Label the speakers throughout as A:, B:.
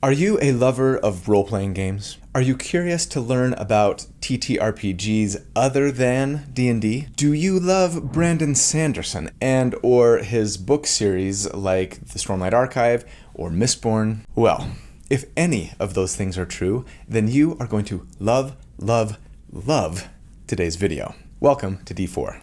A: Are you a lover of role-playing games? Are you curious to learn about TTRPGs other than D&D? Do you love Brandon Sanderson and or his book series like The Stormlight Archive or Mistborn? Well, if any of those things are true, then you are going to love today's video. Welcome to D4.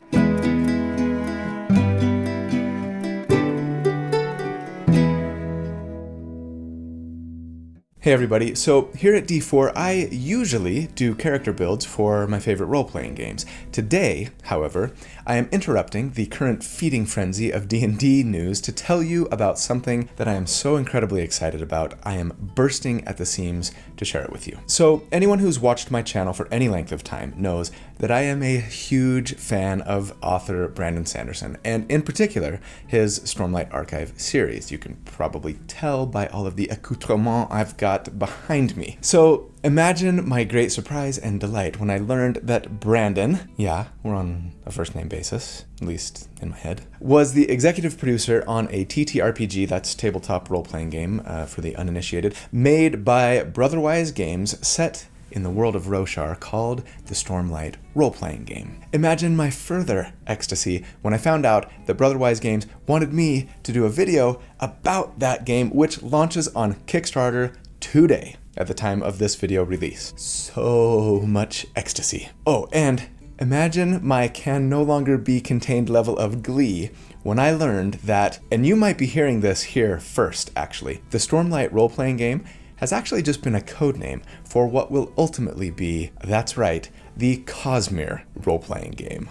A: Hey everybody, so here at D4 I usually do character builds for my favorite role-playing games. Today, however, I am interrupting the current feeding frenzy of D&D news to tell you about something that I am so incredibly excited about. I am bursting at the seams to share it with you. So anyone who's watched my channel for any length of time knows that I am a huge fan of author Brandon Sanderson, and in particular, his Stormlight Archive series. You can probably tell by all of the accoutrements I've got behind me. So imagine my great surprise and delight when I learned that Brandon, yeah, we're on a first name basis, at least in my head, was the executive producer on a TTRPG, that's tabletop role-playing game for the uninitiated, made by Brotherwise Games, set in the world of Roshar, called the Stormlight role-playing game. Imagine my further ecstasy when I found out that Brotherwise Games wanted me to do a video about that game, which launches on Kickstarter today at the time of this video release. So much ecstasy. Oh, and imagine my can no longer be contained level of glee when I learned that, and you might be hearing this here first actually, the Stormlight role-playing game has actually just been a code name for what will ultimately be, that's right, the Cosmere role-playing game.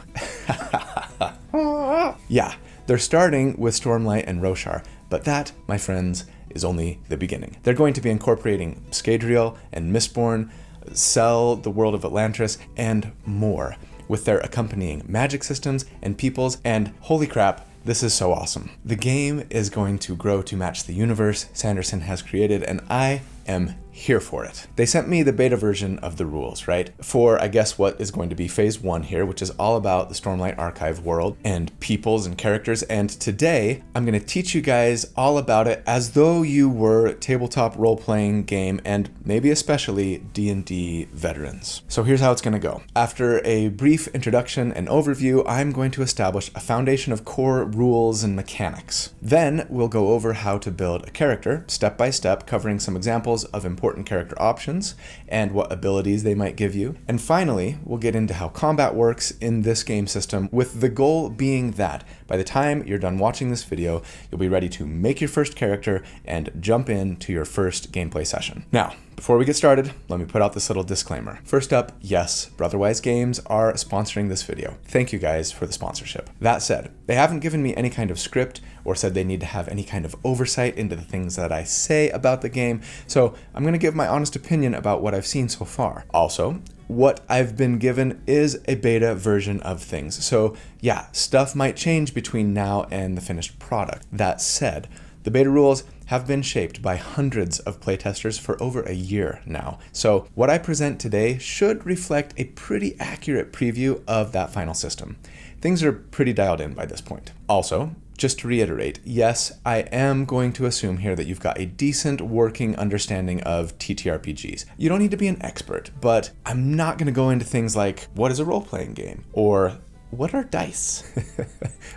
A: Yeah, they're starting with Stormlight and Roshar, but that, my friends, is only the beginning. They're going to be incorporating Scadrial and Mistborn, Cell, the world of Atlantis, and more, with their accompanying magic systems and peoples, and holy crap, this is so awesome. The game is going to grow to match the universe Sanderson has created, and I am here for it. They sent me the beta version of the rules, right? For, I guess, what is going to be phase 1 here, which is all about the Stormlight Archive world and peoples and characters. And today, I'm going to teach you guys all about it as though you were tabletop role-playing game and maybe especially D&D veterans. So here's how it's going to go. After a brief introduction and overview, I'm going to establish a foundation of core rules and mechanics. Then we'll go over how to build a character step by step, covering some examples of important character options and what abilities they might give you. And finally, we'll get into how combat works in this game system, with the goal being that by the time you're done watching this video, you'll be ready to make your first character and jump into your first gameplay session. Now, before we get started, let me put out this little disclaimer. First up, yes, Brotherwise Games are sponsoring this video. Thank you guys for the sponsorship. That said, they haven't given me any kind of script or said they need to have any kind of oversight into the things that I say about the game, so I'm going to give my honest opinion about what I've seen so far. Also, what I've been given is a beta version of things, so yeah, stuff might change between now and the finished product. That said, the beta rules have been shaped by hundreds of playtesters for over a year now, so what I present today should reflect a pretty accurate preview of that final system. Things are pretty dialed in by this point. Also, just to reiterate, yes, I am going to assume here that you've got a decent working understanding of TTRPGs. You don't need to be an expert, but I'm not going to go into things like, what is a role-playing game? Or what are dice?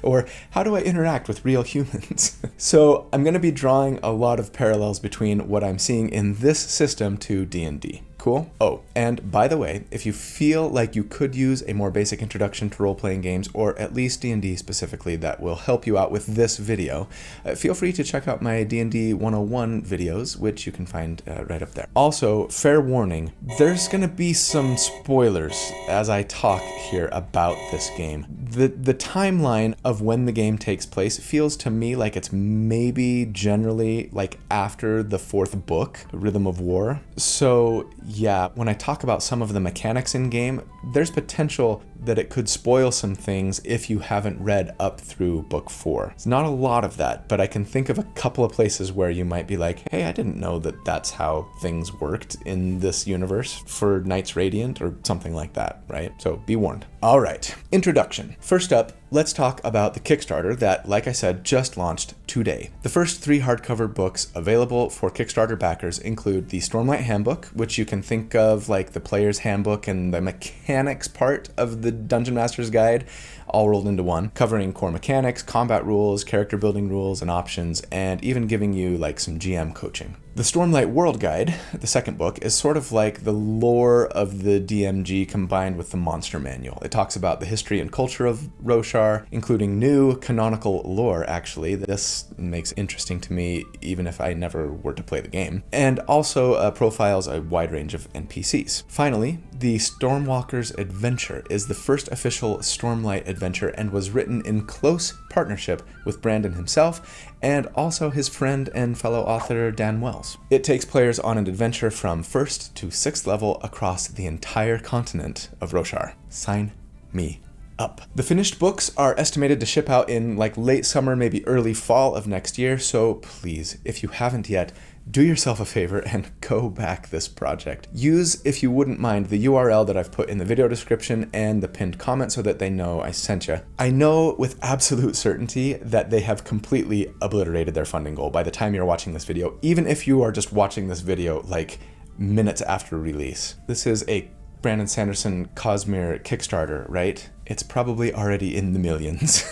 A: Or how do I interact with real humans? So I'm going to be drawing a lot of parallels between what I'm seeing in this system to D&D. Cool? Oh, and by the way, if you feel like you could use a more basic introduction to role-playing games, or at least D&D specifically, that will help you out with this video, feel free to check out my D&D 101 videos, which you can find right up there. Also, fair warning, there's going to be some spoilers as I talk here about this game. The timeline of when the game takes place feels to me like it's maybe generally like after the 4th book, Rhythm of War. So yeah, when I talk about some of the mechanics in game, there's potential that it could spoil some things if you haven't read up through book 4. It's not a lot of that, but I can think of a couple of places where you might be like, hey, I didn't know that that's how things worked in this universe for Knights Radiant or something like that, right? So be warned. All right, introduction. First up, let's talk about the Kickstarter that, like I said, just launched today. The first 3 hardcover books available for Kickstarter backers include the Stormlight Handbook, which you can think of like the player's handbook and the mechanics part of the Dungeon Master's Guide, all rolled into one, covering core mechanics, combat rules, character building rules and options, and even giving you like some GM coaching. The Stormlight World Guide, the second book, is sort of like the lore of the DMG combined with the monster manual. It talks about the history and culture of Roshar, including new canonical lore, actually. This makes it interesting to me, even if I never were to play the game. And also profiles a wide range of NPCs. Finally, the Stormwalker's Adventure is the first official Stormlight adventure and was written in close partnership with Brandon himself and also his friend and fellow author Dan Wells. It takes players on an adventure from 1st to 6th level across the entire continent of Roshar. Sign me up. The finished books are estimated to ship out in like late summer, maybe early fall of next year, so please, if you haven't yet, do yourself a favor and go back this project. Use, if you wouldn't mind, the URL that I've put in the video description and the pinned comment so that they know I sent you. I know with absolute certainty that they have completely obliterated their funding goal by the time you're watching this video, even if you are just watching this video like minutes after release. This is a Brandon Sanderson Cosmere Kickstarter, right? It's probably already in the millions.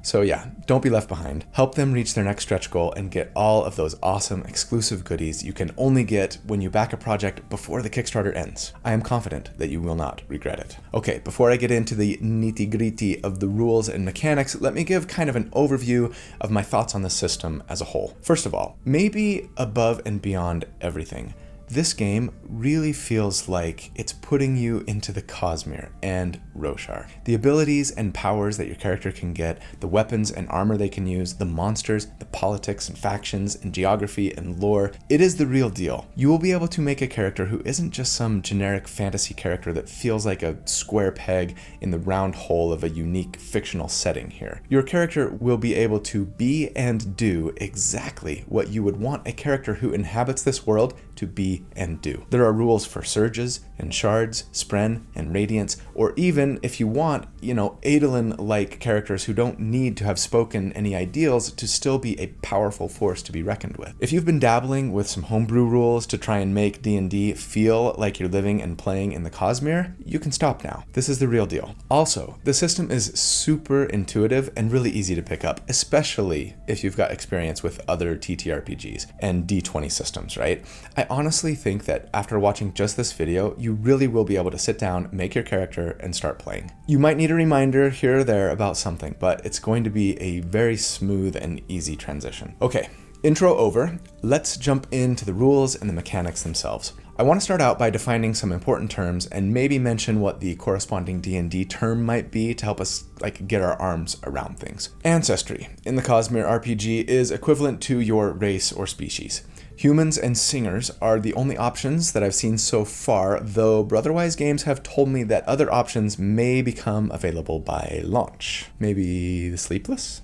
A: So yeah, don't be left behind. Help them reach their next stretch goal and get all of those awesome exclusive goodies you can only get when you back a project before the Kickstarter ends. I am confident that you will not regret it. Okay, before I get into the nitty-gritty of the rules and mechanics, let me give kind of an overview of my thoughts on the system as a whole. First of all, maybe above and beyond everything, this game really feels like it's putting you into the Cosmere and Roshar. The abilities and powers that your character can get, the weapons and armor they can use, the monsters, the politics and factions and geography and lore, it is the real deal. You will be able to make a character who isn't just some generic fantasy character that feels like a square peg in the round hole of a unique fictional setting here. Your character will be able to be and do exactly what you would want a character who inhabits this world to be and do. There are rules for surges and shards, spren and radiance, or even, if you want, Adolin-like characters who don't need to have spoken any ideals to still be a powerful force to be reckoned with. If you've been dabbling with some homebrew rules to try and make D&D feel like you're living and playing in the Cosmere, you can stop now. This is the real deal. Also, the system is super intuitive and really easy to pick up, especially if you've got experience with other TTRPGs and D20 systems, right? I honestly think that after watching just this video, you really will be able to sit down, make your character, and start playing. You might need a reminder here or there about something, but it's going to be a very smooth and easy transition. Okay, intro over. Let's jump into the rules and the mechanics themselves. I want to start out by defining some important terms and maybe mention what the corresponding D&D term might be to help us get our arms around things. Ancestry in the Cosmere RPG is equivalent to your race or species. Humans and singers are the only options that I've seen so far, though Brotherwise Games have told me that other options may become available by launch. Maybe the Sleepless?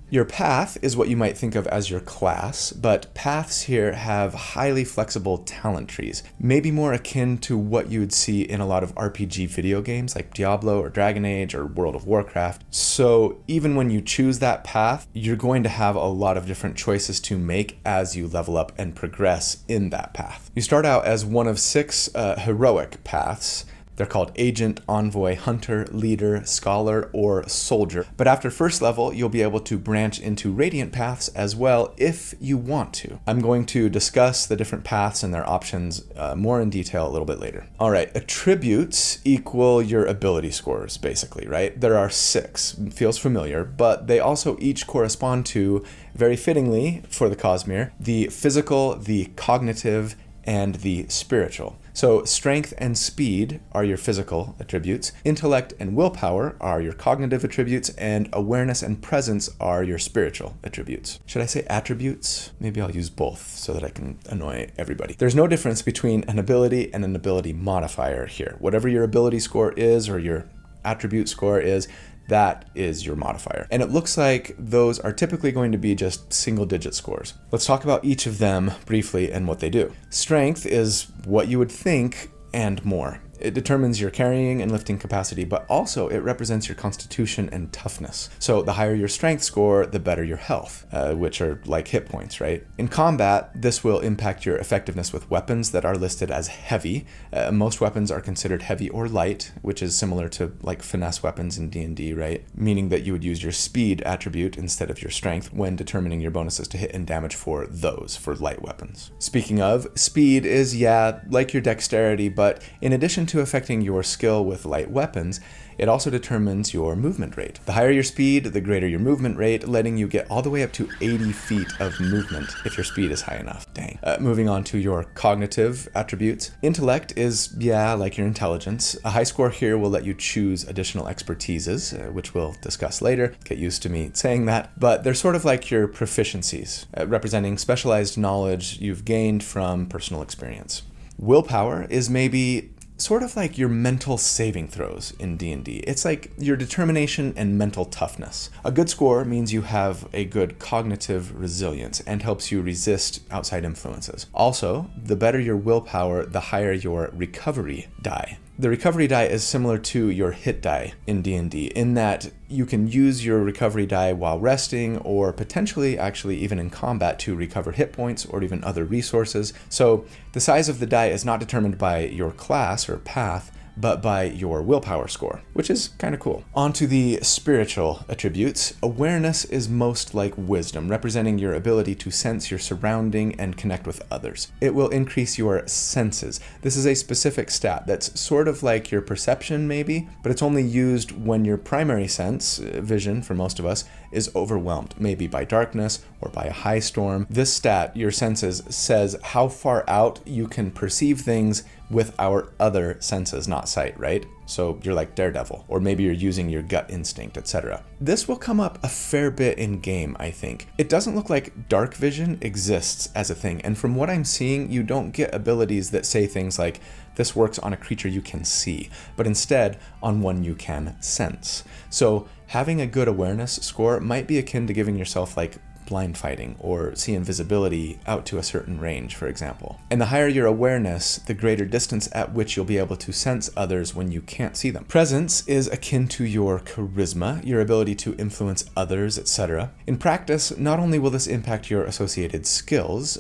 A: Your path is what you might think of as your class, but paths here have highly flexible talent trees, maybe more akin to what you would see in a lot of RPG video games like Diablo or Dragon Age or World of Warcraft. So even when you choose that path, you're going to have a lot of different choices to make as you level up and progress in that path. You start out as one of 6 heroic paths. They're called Agent, Envoy, Hunter, Leader, Scholar, or Soldier. But after first level, you'll be able to branch into Radiant paths as well if you want to. I'm going to discuss the different paths and their options more in detail a little bit later. All right, attributes equal your ability scores, basically, right? There are 6. Feels familiar, but they also each correspond to, very fittingly for the Cosmere, the physical, the cognitive, and the spiritual. So strength and speed are your physical attributes, intellect and willpower are your cognitive attributes, and awareness and presence are your spiritual attributes. Should I say attributes? Maybe I'll use both so that I can annoy everybody. There's no difference between an ability and an ability modifier here. Whatever your ability score is or your attribute score is, that is your modifier. And it looks like those are typically going to be just single-digit scores. Let's talk about each of them briefly and what they do. Strength is what you would think and more. It determines your carrying and lifting capacity, but also it represents your constitution and toughness. So the higher your strength score, the better your health, which are like hit points, right? In combat, this will impact your effectiveness with weapons that are listed as heavy. Most weapons are considered heavy or light, which is similar to like finesse weapons in D&D, right? Meaning that you would use your speed attribute instead of your strength when determining your bonuses to hit and damage for those, for light weapons. Speaking of, speed is, like your dexterity, but in addition to affecting your skill with light weapons, it also determines your movement rate. The higher your speed, the greater your movement rate, letting you get all the way up to 80 feet of movement if your speed is high enough. Dang. Moving on to your cognitive attributes. Intellect is, like your intelligence. A high score here will let you choose additional expertises, which we'll discuss later. Get used to me saying that. But they're sort of like your proficiencies, representing specialized knowledge you've gained from personal experience. Willpower is maybe sort of like your mental saving throws in D&D. It's like your determination and mental toughness. A good score means you have a good cognitive resilience and helps you resist outside influences. Also, the better your willpower, the higher your recovery die. The recovery die is similar to your hit die in D&D in that you can use your recovery die while resting or potentially actually even in combat to recover hit points or even other resources. So the size of the die is not determined by your class or path, but by your willpower score, which is kind of cool. On to the spiritual attributes. Awareness is most like wisdom, representing your ability to sense your surrounding and connect with others. It will increase your senses. This is a specific stat that's sort of like your perception maybe, but it's only used when your primary sense, vision for most of us, is overwhelmed, maybe by darkness or by a high storm. This stat, your senses, says how far out you can perceive things with our other senses, not sight, right? So you're like Daredevil, or maybe you're using your gut instinct, etc. This will come up a fair bit in game, I think. It doesn't look like dark vision exists as a thing, and from what I'm seeing, you don't get abilities that say things like, this works on a creature you can see, but instead on one you can sense. So having a good awareness score might be akin to giving yourself like blind fighting or see invisibility out to a certain range, for example. And the higher your awareness, the greater distance at which you'll be able to sense others when you can't see them. Presence is akin to your charisma, your ability to influence others, etc. In practice, not only will this impact your associated skills,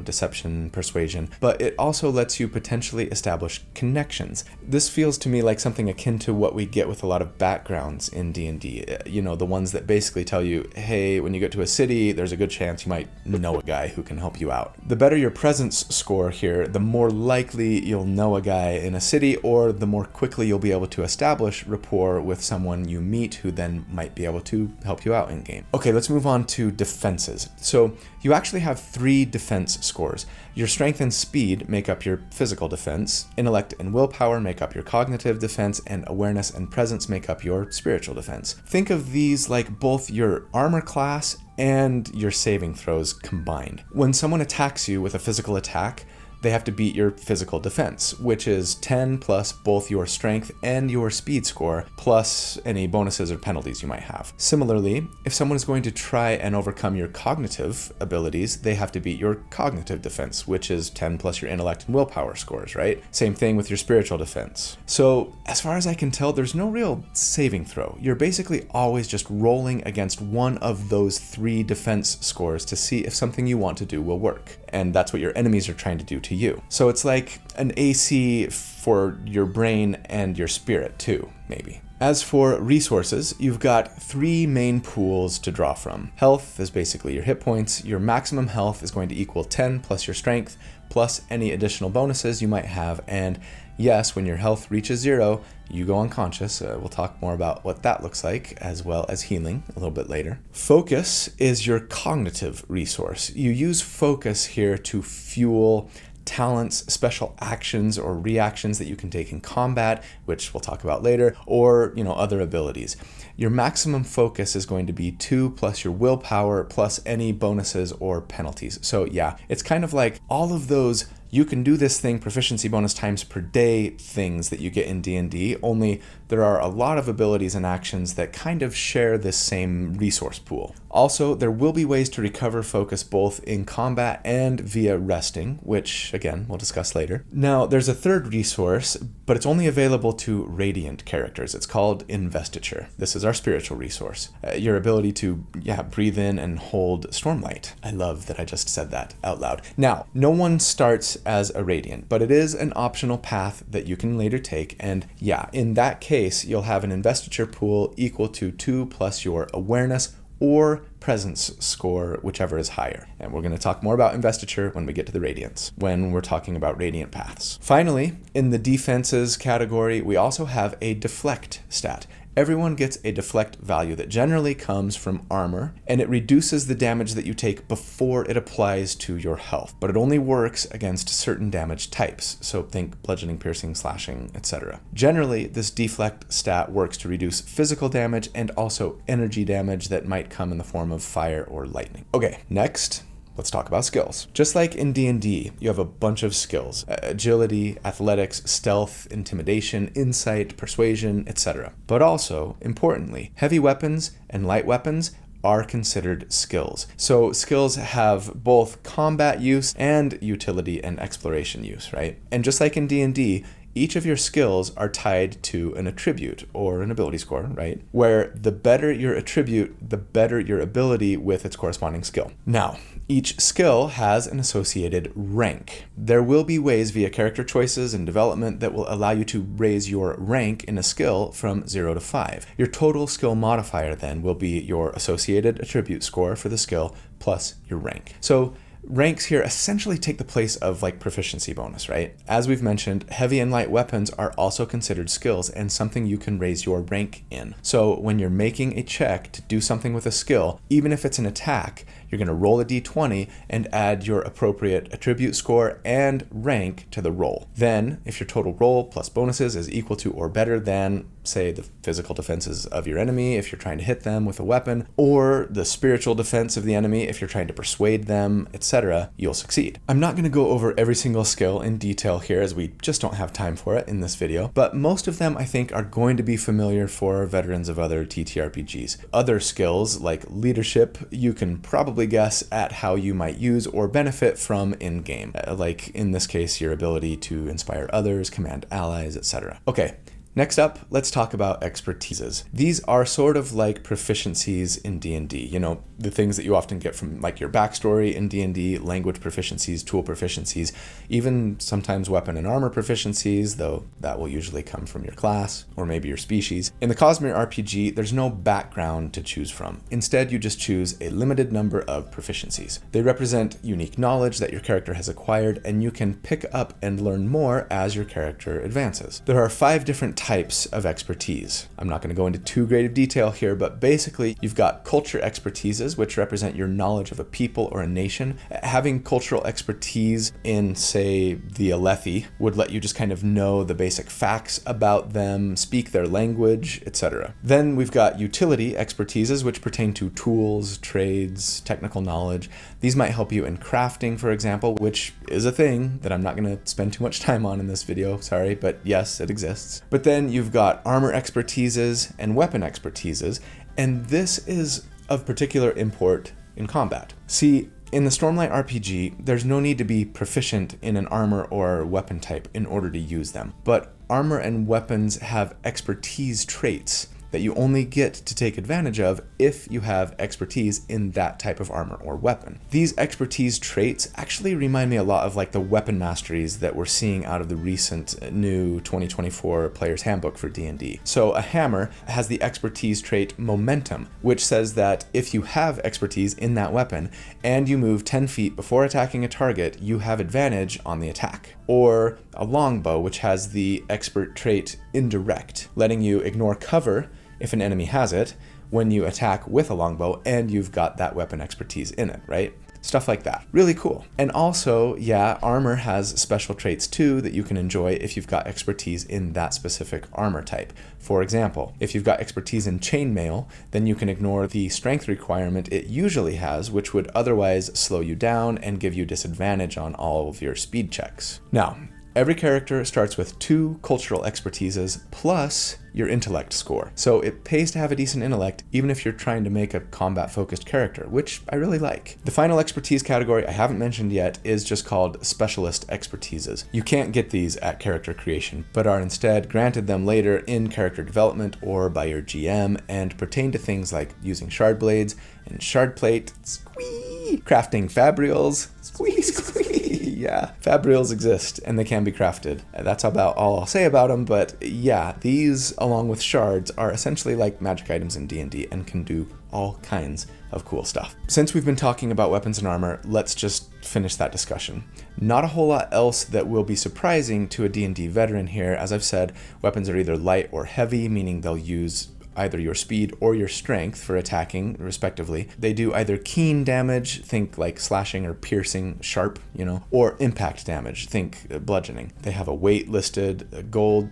A: deception, persuasion, but it also lets you potentially establish connections. This feels to me like something akin to what we get with a lot of backgrounds in D&D, the ones that basically tell you, hey, when you get to a city, there's a good chance you might know a guy who can help you out. The better your presence score here, the more likely you'll know a guy in a city, or the more quickly you'll be able to establish rapport with someone you meet who then might be able to help you out in game. Okay, let's move on to defenses. So you actually have 3 defense scores. Your strength and speed make up your physical defense, intellect and willpower make up your cognitive defense, and awareness and presence make up your spiritual defense. Think of these like both your armor class and your saving throws combined. When someone attacks you with a physical attack, they have to beat your physical defense, which is 10 plus both your strength and your speed score, plus any bonuses or penalties you might have. Similarly, if someone is going to try and overcome your cognitive abilities, they have to beat your cognitive defense, which is 10 plus your intellect and willpower scores, right? Same thing with your spiritual defense. So, as far as I can tell, there's no real saving throw. You're basically always just rolling against one of those 3 defense scores to see if something you want to do will work. And that's what your enemies are trying to do to you. So it's like an AC for your brain and your spirit too, maybe. As for resources, you've got 3 main pools to draw from. Health is basically your hit points. Your maximum health is going to equal 10 plus your strength, plus any additional bonuses you might have. And yes, when your health reaches 0, you go unconscious. We'll talk more about what that looks like, as well as healing a little bit later. Focus is your cognitive resource. You use focus here to fuel talents, special actions, or reactions that you can take in combat, which we'll talk about later, or other abilities. Your maximum focus is going to be 2 plus your willpower plus any bonuses or penalties. So yeah, it's kind of like all of those you can do this thing proficiency bonus times per day things that you get in D&D, only there are a lot of abilities and actions that kind of share this same resource pool. Also, there will be ways to recover focus both in combat and via resting, which, again, we'll discuss later. Now, there's a third resource, but it's only available to radiant characters. It's called Investiture. This is our spiritual resource. Your ability to, breathe in and hold Stormlight. I love that I just said that out loud. Now, no one starts as a radiant, but it is an optional path that you can later take, and in that case, you'll have an Investiture pool equal to 2 plus your awareness or presence score, whichever is higher. And we're going to talk more about Investiture when we get to the Radiants, when we're talking about Radiant paths. Finally, in the defenses category, we also have a Deflect stat. Everyone gets a deflect value that generally comes from armor, and it reduces the damage that you take before it applies to your health. But it only works against certain damage types, so think bludgeoning, piercing, slashing, etc. Generally, this deflect stat works to reduce physical damage and also energy damage that might come in the form of fire or lightning. Okay, next, let's talk about skills. Just like in D&D, you have a bunch of skills: agility, athletics, stealth, intimidation, insight, persuasion, etc. But also, importantly, heavy weapons and light weapons are considered skills. So skills have both combat use and utility and exploration use, right? And just like in D&D, each of your skills are tied to an attribute or an ability score, right? Where the better your attribute, the better your ability with its corresponding skill. Now, each skill has an associated rank. There will be ways via character choices and development that will allow you to raise your rank in a skill from 0 to 5. Your total skill modifier then will be your associated attribute score for the skill plus your rank. So ranks here essentially take the place of like proficiency bonus, right? As we've mentioned, heavy and light weapons are also considered skills and something you can raise your rank in. So when you're making a check to do something with a skill, even if it's an attack, you're going to roll a d20 and add your appropriate attribute score and rank to the roll. Then, if your total roll plus bonuses is equal to or better than, say, the physical defenses of your enemy if you're trying to hit them with a weapon, or the spiritual defense of the enemy if you're trying to persuade them, etc., you'll succeed. I'm not going to go over every single skill in detail here, as we just don't have time for it in this video, but most of them I think are going to be familiar for veterans of other TTRPGs. Other skills like leadership, you can probably guess at how you might use or benefit from in-game, like in this case your ability to inspire others, command allies, etc. Okay, next up, let's talk about expertises. These are sort of like proficiencies in D&D, you know, the things that you often get from like your backstory in D&D, language proficiencies, tool proficiencies, even sometimes weapon and armor proficiencies, though that will usually come from your class or maybe your species. In the Cosmere RPG, there's no background to choose from. Instead, you just choose a limited number of proficiencies. They represent unique knowledge that your character has acquired, and you can pick up and learn more as your character advances. There are 5 different types of expertise. I'm not going to go into too great of detail here, but basically you've got culture expertises, which represent your knowledge of a people or a nation. Having cultural expertise in, say, the Alethi would let you just kind of know the basic facts about them, speak their language, etc. Then we've got utility expertises, which pertain to tools, trades, technical knowledge. These might help you in crafting, for example, which is a thing that I'm not going to spend too much time on in this video, sorry, but yes, it exists. But then you've got armor expertises and weapon expertises, and this is of particular import in combat. See, in the Stormlight RPG, there's no need to be proficient in an armor or weapon type in order to use them, but armor and weapons have expertise traits that you only get to take advantage of if you have expertise in that type of armor or weapon. These expertise traits actually remind me a lot of like the weapon masteries that we're seeing out of the recent new 2024 Player's Handbook for D&D. So a hammer has the expertise trait Momentum, which says that if you have expertise in that weapon and you move 10 feet before attacking a target, you have advantage on the attack. Or a longbow, which has the expert trait Indirect, letting you ignore cover if an enemy has it when you attack with a longbow and you've got that weapon expertise in it, right? Stuff like that. Really cool. And also, yeah, armor has special traits too that you can enjoy if you've got expertise in that specific armor type. For example, if you've got expertise in chainmail, then you can ignore the strength requirement it usually has, which would otherwise slow you down and give you disadvantage on all of your speed checks. Now, Every character starts with 2 cultural expertises plus your intellect score. So it pays to have a decent intellect even if you're trying to make a combat-focused character, which I really like. The final expertise category I haven't mentioned yet is just called specialist expertises. You can't get these at character creation, but are instead granted them later in character development or by your GM, and pertain to things like using Shardblades and Shardplate, squee, crafting fabrials, squee, squee. Yeah, fabrials exist and they can be crafted. That's about all I'll say about them, but yeah, these along with shards are essentially like magic items in D&D and can do all kinds of cool stuff. Since we've been talking about weapons and armor, let's just finish that discussion. Not a whole lot else that will be surprising to a D&D veteran here. As I've said, weapons are either light or heavy, meaning they'll use either your speed or your strength for attacking, respectively. They do either keen damage, think like slashing or piercing, sharp, or impact damage, think bludgeoning. They have a weight listed, a gold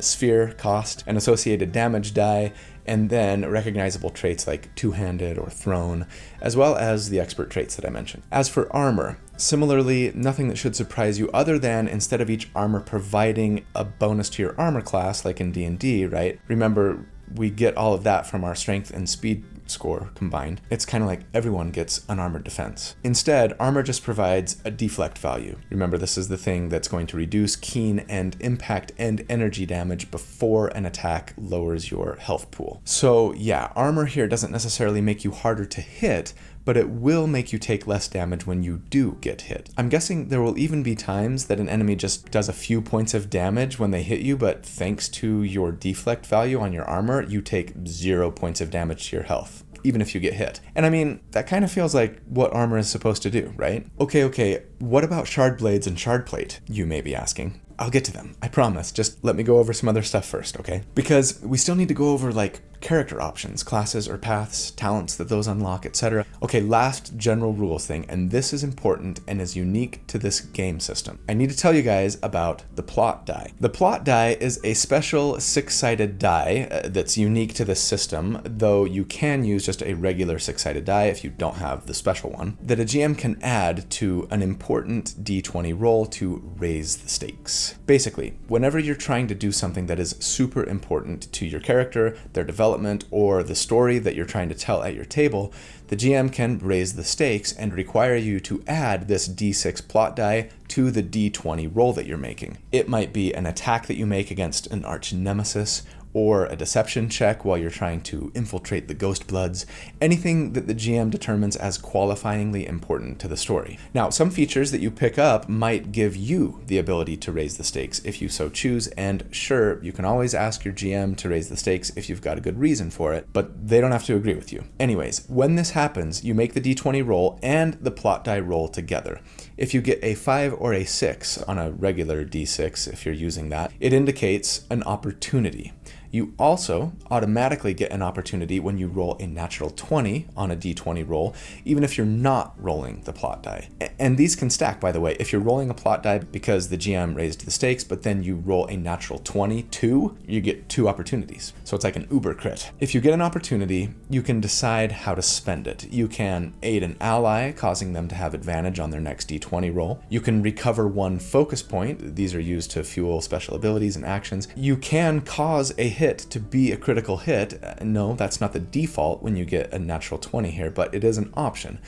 A: sphere cost, an associated damage die, and then recognizable traits like two-handed or thrown, as well as the expert traits that I mentioned. As for armor, similarly, nothing that should surprise you other than instead of each armor providing a bonus to your armor class, like in D&D, right? Remember, we get all of that from our strength and speed score combined. It's kind of like everyone gets unarmored defense. Instead, armor just provides a deflect value. Remember, this is the thing that's going to reduce keen and impact and energy damage before an attack lowers your health pool. So yeah, armor here doesn't necessarily make you harder to hit, but it will make you take less damage when you do get hit. I'm guessing there will even be times that an enemy just does a few points of damage when they hit you, but thanks to your deflect value on your armor, you take 0 points of damage to your health, even if you get hit. And I mean, that kind of feels like what armor is supposed to do, right? Okay, what about Shardblades and Shardplate, you may be asking? I'll get to them, I promise. Just let me go over some other stuff first, okay? Because we still need to go over like character options, classes or paths, talents that those unlock, etc. Okay, last general rules thing, and this is important and is unique to this game system. I need to tell you guys about the plot die. The plot die is a special 6-sided die that's unique to this system, though you can use just a regular 6-sided die if you don't have the special one, that a GM can add to an important D20 roll to raise the stakes. Basically, whenever you're trying to do something that is super important to your character, their development, or the story that you're trying to tell at your table, the GM can raise the stakes and require you to add this D6 plot die to the D20 roll that you're making. It might be an attack that you make against an arch nemesis, or a deception check while you're trying to infiltrate the Ghost Bloods, anything that the GM determines as qualifyingly important to the story. Now, some features that you pick up might give you the ability to raise the stakes if you so choose, and sure, you can always ask your GM to raise the stakes if you've got a good reason for it, but they don't have to agree with you. Anyways, when this happens, you make the D20 roll and the plot die roll together. If you get a 5 or a 6 on a regular D6, if you're using that, it indicates an opportunity. You also automatically get an opportunity when you roll a natural 20 on a D20 roll, even if you're not rolling the plot die. And these can stack, by the way. If you're rolling a plot die because the GM raised the stakes, but then you roll a natural 20 too, you get 2 opportunities. So it's like an uber crit. If you get an opportunity, you can decide how to spend it. You can aid an ally, causing them to have advantage on their next D20 roll. You can recover 1 focus point. These are used to fuel special abilities and actions. You can cause a hit to be a critical hit. No, that's not the default when you get a natural 20 here, but it is an option.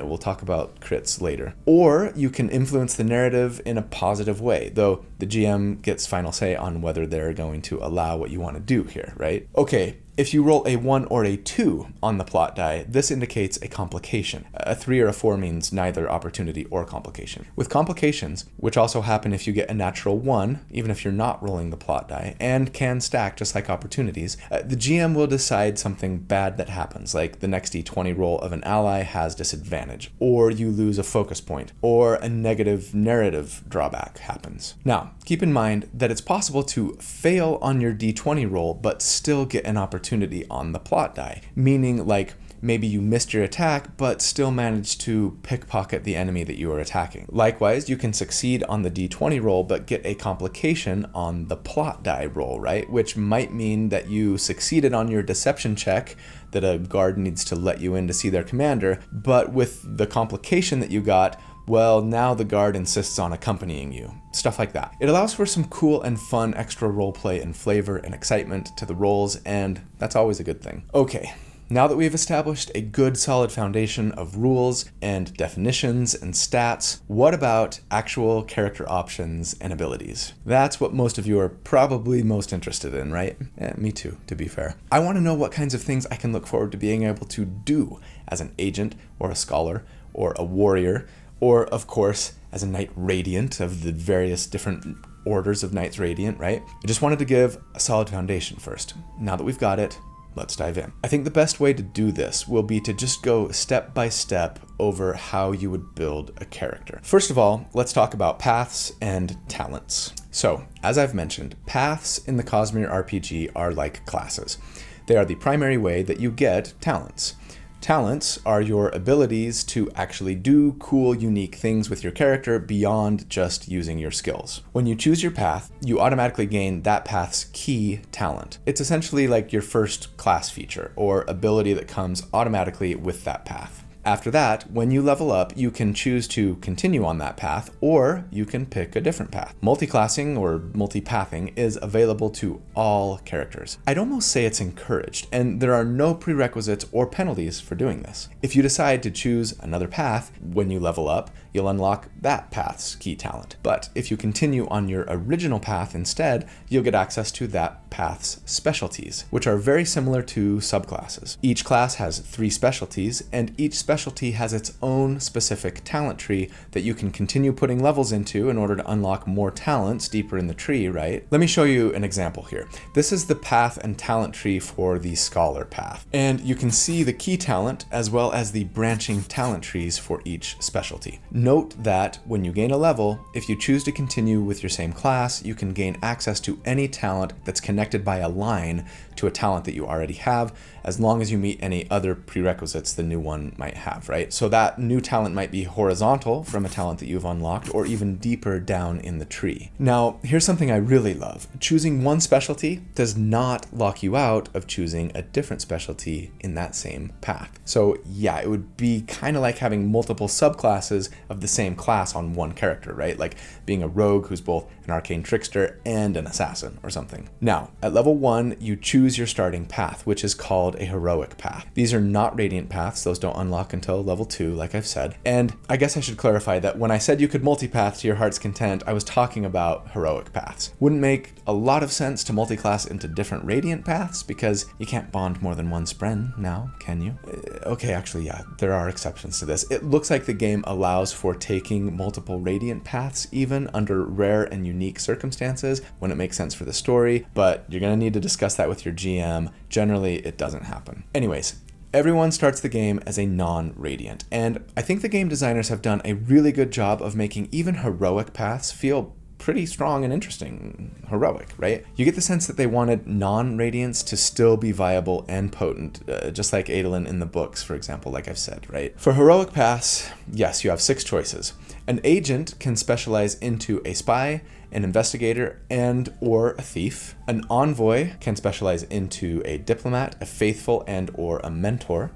A: We'll talk about crits later. Or you can influence the narrative in a positive way, though the GM gets final say on whether they're going to allow what you want to do here, right? Okay, if you roll a 1 or a 2 on the plot die, this indicates a complication. A 3 or a 4 means neither opportunity or complication. With complications, which also happen if you get a natural 1, even if you're not rolling the plot die, and can stack just like opportunities, the GM will decide something bad that happens, like the next D20 roll of an ally has disadvantage, or you lose a focus point, or a negative narrative drawback happens. Now, keep in mind that it's possible to fail on your D20 roll, but still get an opportunity on the plot die, meaning like maybe you missed your attack, but still managed to pickpocket the enemy that you are attacking. Likewise, you can succeed on the D20 roll, but get a complication on the plot die roll, right? Which might mean that you succeeded on your deception check that a guard needs to let you in to see their commander, but with the complication that you got, well, now the guard insists on accompanying you. Stuff like that. It allows for some cool and fun extra roleplay and flavor and excitement to the roles, and that's always a good thing. Okay. Now that we've established a good solid foundation of rules and definitions and stats, what about actual character options and abilities? That's what most of you are probably most interested in, right? Me too, to be fair. I want to know what kinds of things I can look forward to being able to do as an agent or a scholar or a warrior, or of course, as a Knight Radiant of the various different orders of Knights Radiant, right? I just wanted to give a solid foundation first. Now that we've got it, let's dive in. I think the best way to do this will be to just go step by step over how you would build a character. First of all, let's talk about paths and talents. So, as I've mentioned, paths in the Cosmere RPG are like classes. They are the primary way that you get talents. Talents are your abilities to actually do cool, unique things with your character beyond just using your skills. When you choose your path, you automatically gain that path's key talent. It's essentially like your first class feature or ability that comes automatically with that path. After that, when you level up, you can choose to continue on that path, or you can pick a different path. Multiclassing or multipathing is available to all characters. I'd almost say it's encouraged, and there are no prerequisites or penalties for doing this. If you decide to choose another path when you level up, you'll unlock that path's key talent. But if you continue on your original path instead, you'll get access to that path's specialties, which are very similar to subclasses. Each class has 3 specialties, and each specialty has its own specific talent tree that you can continue putting levels into in order to unlock more talents deeper in the tree, right? Let me show you an example here. This is the path and talent tree for the Scholar path. And you can see the key talent as well as the branching talent trees for each specialty. Note that when you gain a level, if you choose to continue with your same class, you can gain access to any talent that's connected by a line to a talent that you already have, as long as you meet any other prerequisites the new one might have, right? So that new talent might be horizontal from a talent that you've unlocked, or even deeper down in the tree. Now, here's something I really love. Choosing one specialty does not lock you out of choosing a different specialty in that same path. So yeah, it would be kind of like having multiple subclasses of the same class on one character, right? Like being a rogue who's both an arcane trickster and an assassin or something. Now, at level 1, you choose your starting path, which is called a heroic path. These are not radiant paths. Those don't unlock until level 2, like I've said. And I guess I should clarify that when I said you could multipath to your heart's content, I was talking about heroic paths. Wouldn't make a lot of sense to multiclass into different radiant paths because you can't bond more than one spren now, can you? Okay, actually, yeah, there are exceptions to this. It looks like the game allows for taking multiple radiant paths even under rare and unique circumstances when it makes sense for the story, but you're gonna need to discuss that with your GM. Generally, it doesn't happen. Anyways, everyone starts the game as a non-radiant, and I think the game designers have done a really good job of making even heroic paths feel pretty strong and interesting. Heroic, right? You get the sense that they wanted non-radiants to still be viable and potent, just like Adolin in the books, for example, like I've said, right? For heroic paths, yes, you have 6 choices. An agent can specialize into a spy, an investigator, and or a thief. An envoy can specialize into a diplomat, a faithful, and or a mentor.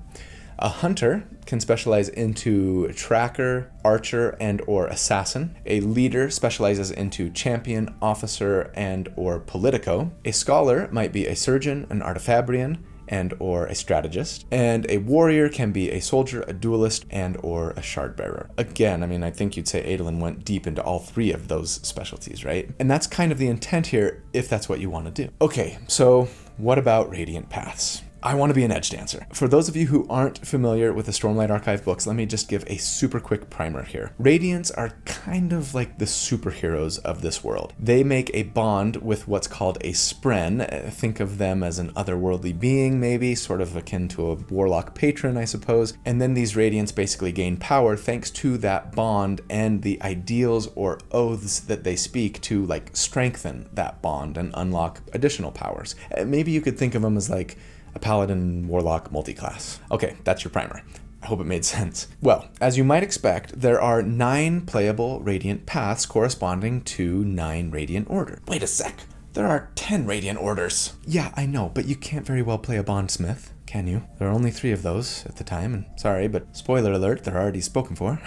A: A hunter can specialize into tracker, archer, and or assassin. A leader specializes into champion, officer, and or politico. A scholar might be a surgeon, an artifabrian, and or a strategist. And a warrior can be a soldier, a duelist, and or a shard bearer. Again, I mean, I think you'd say Adolin went deep into all 3 of those specialties, right? And that's kind of the intent here, if that's what you want to do. Okay, so what about radiant paths? I want to be an edge dancer. For those of you who aren't familiar with the Stormlight Archive books, let me just give a super quick primer here. Radiants are kind of like the superheroes of this world. They make a bond with what's called a spren. Think of them as an otherworldly being, maybe, sort of akin to a warlock patron, I suppose. And then these radiants basically gain power thanks to that bond and the ideals or oaths that they speak to like strengthen that bond and unlock additional powers. Maybe you could think of them as like a paladin warlock multiclass. Okay, that's your primer. I hope it made sense. Well, as you might expect, there are 9 playable radiant paths corresponding to 9 radiant orders. Wait a sec. There are 10 radiant orders. Yeah, I know, but you can't very well play a bondsmith. can you? There are only 3 of those at the time, and sorry, but spoiler alert, they're already spoken for.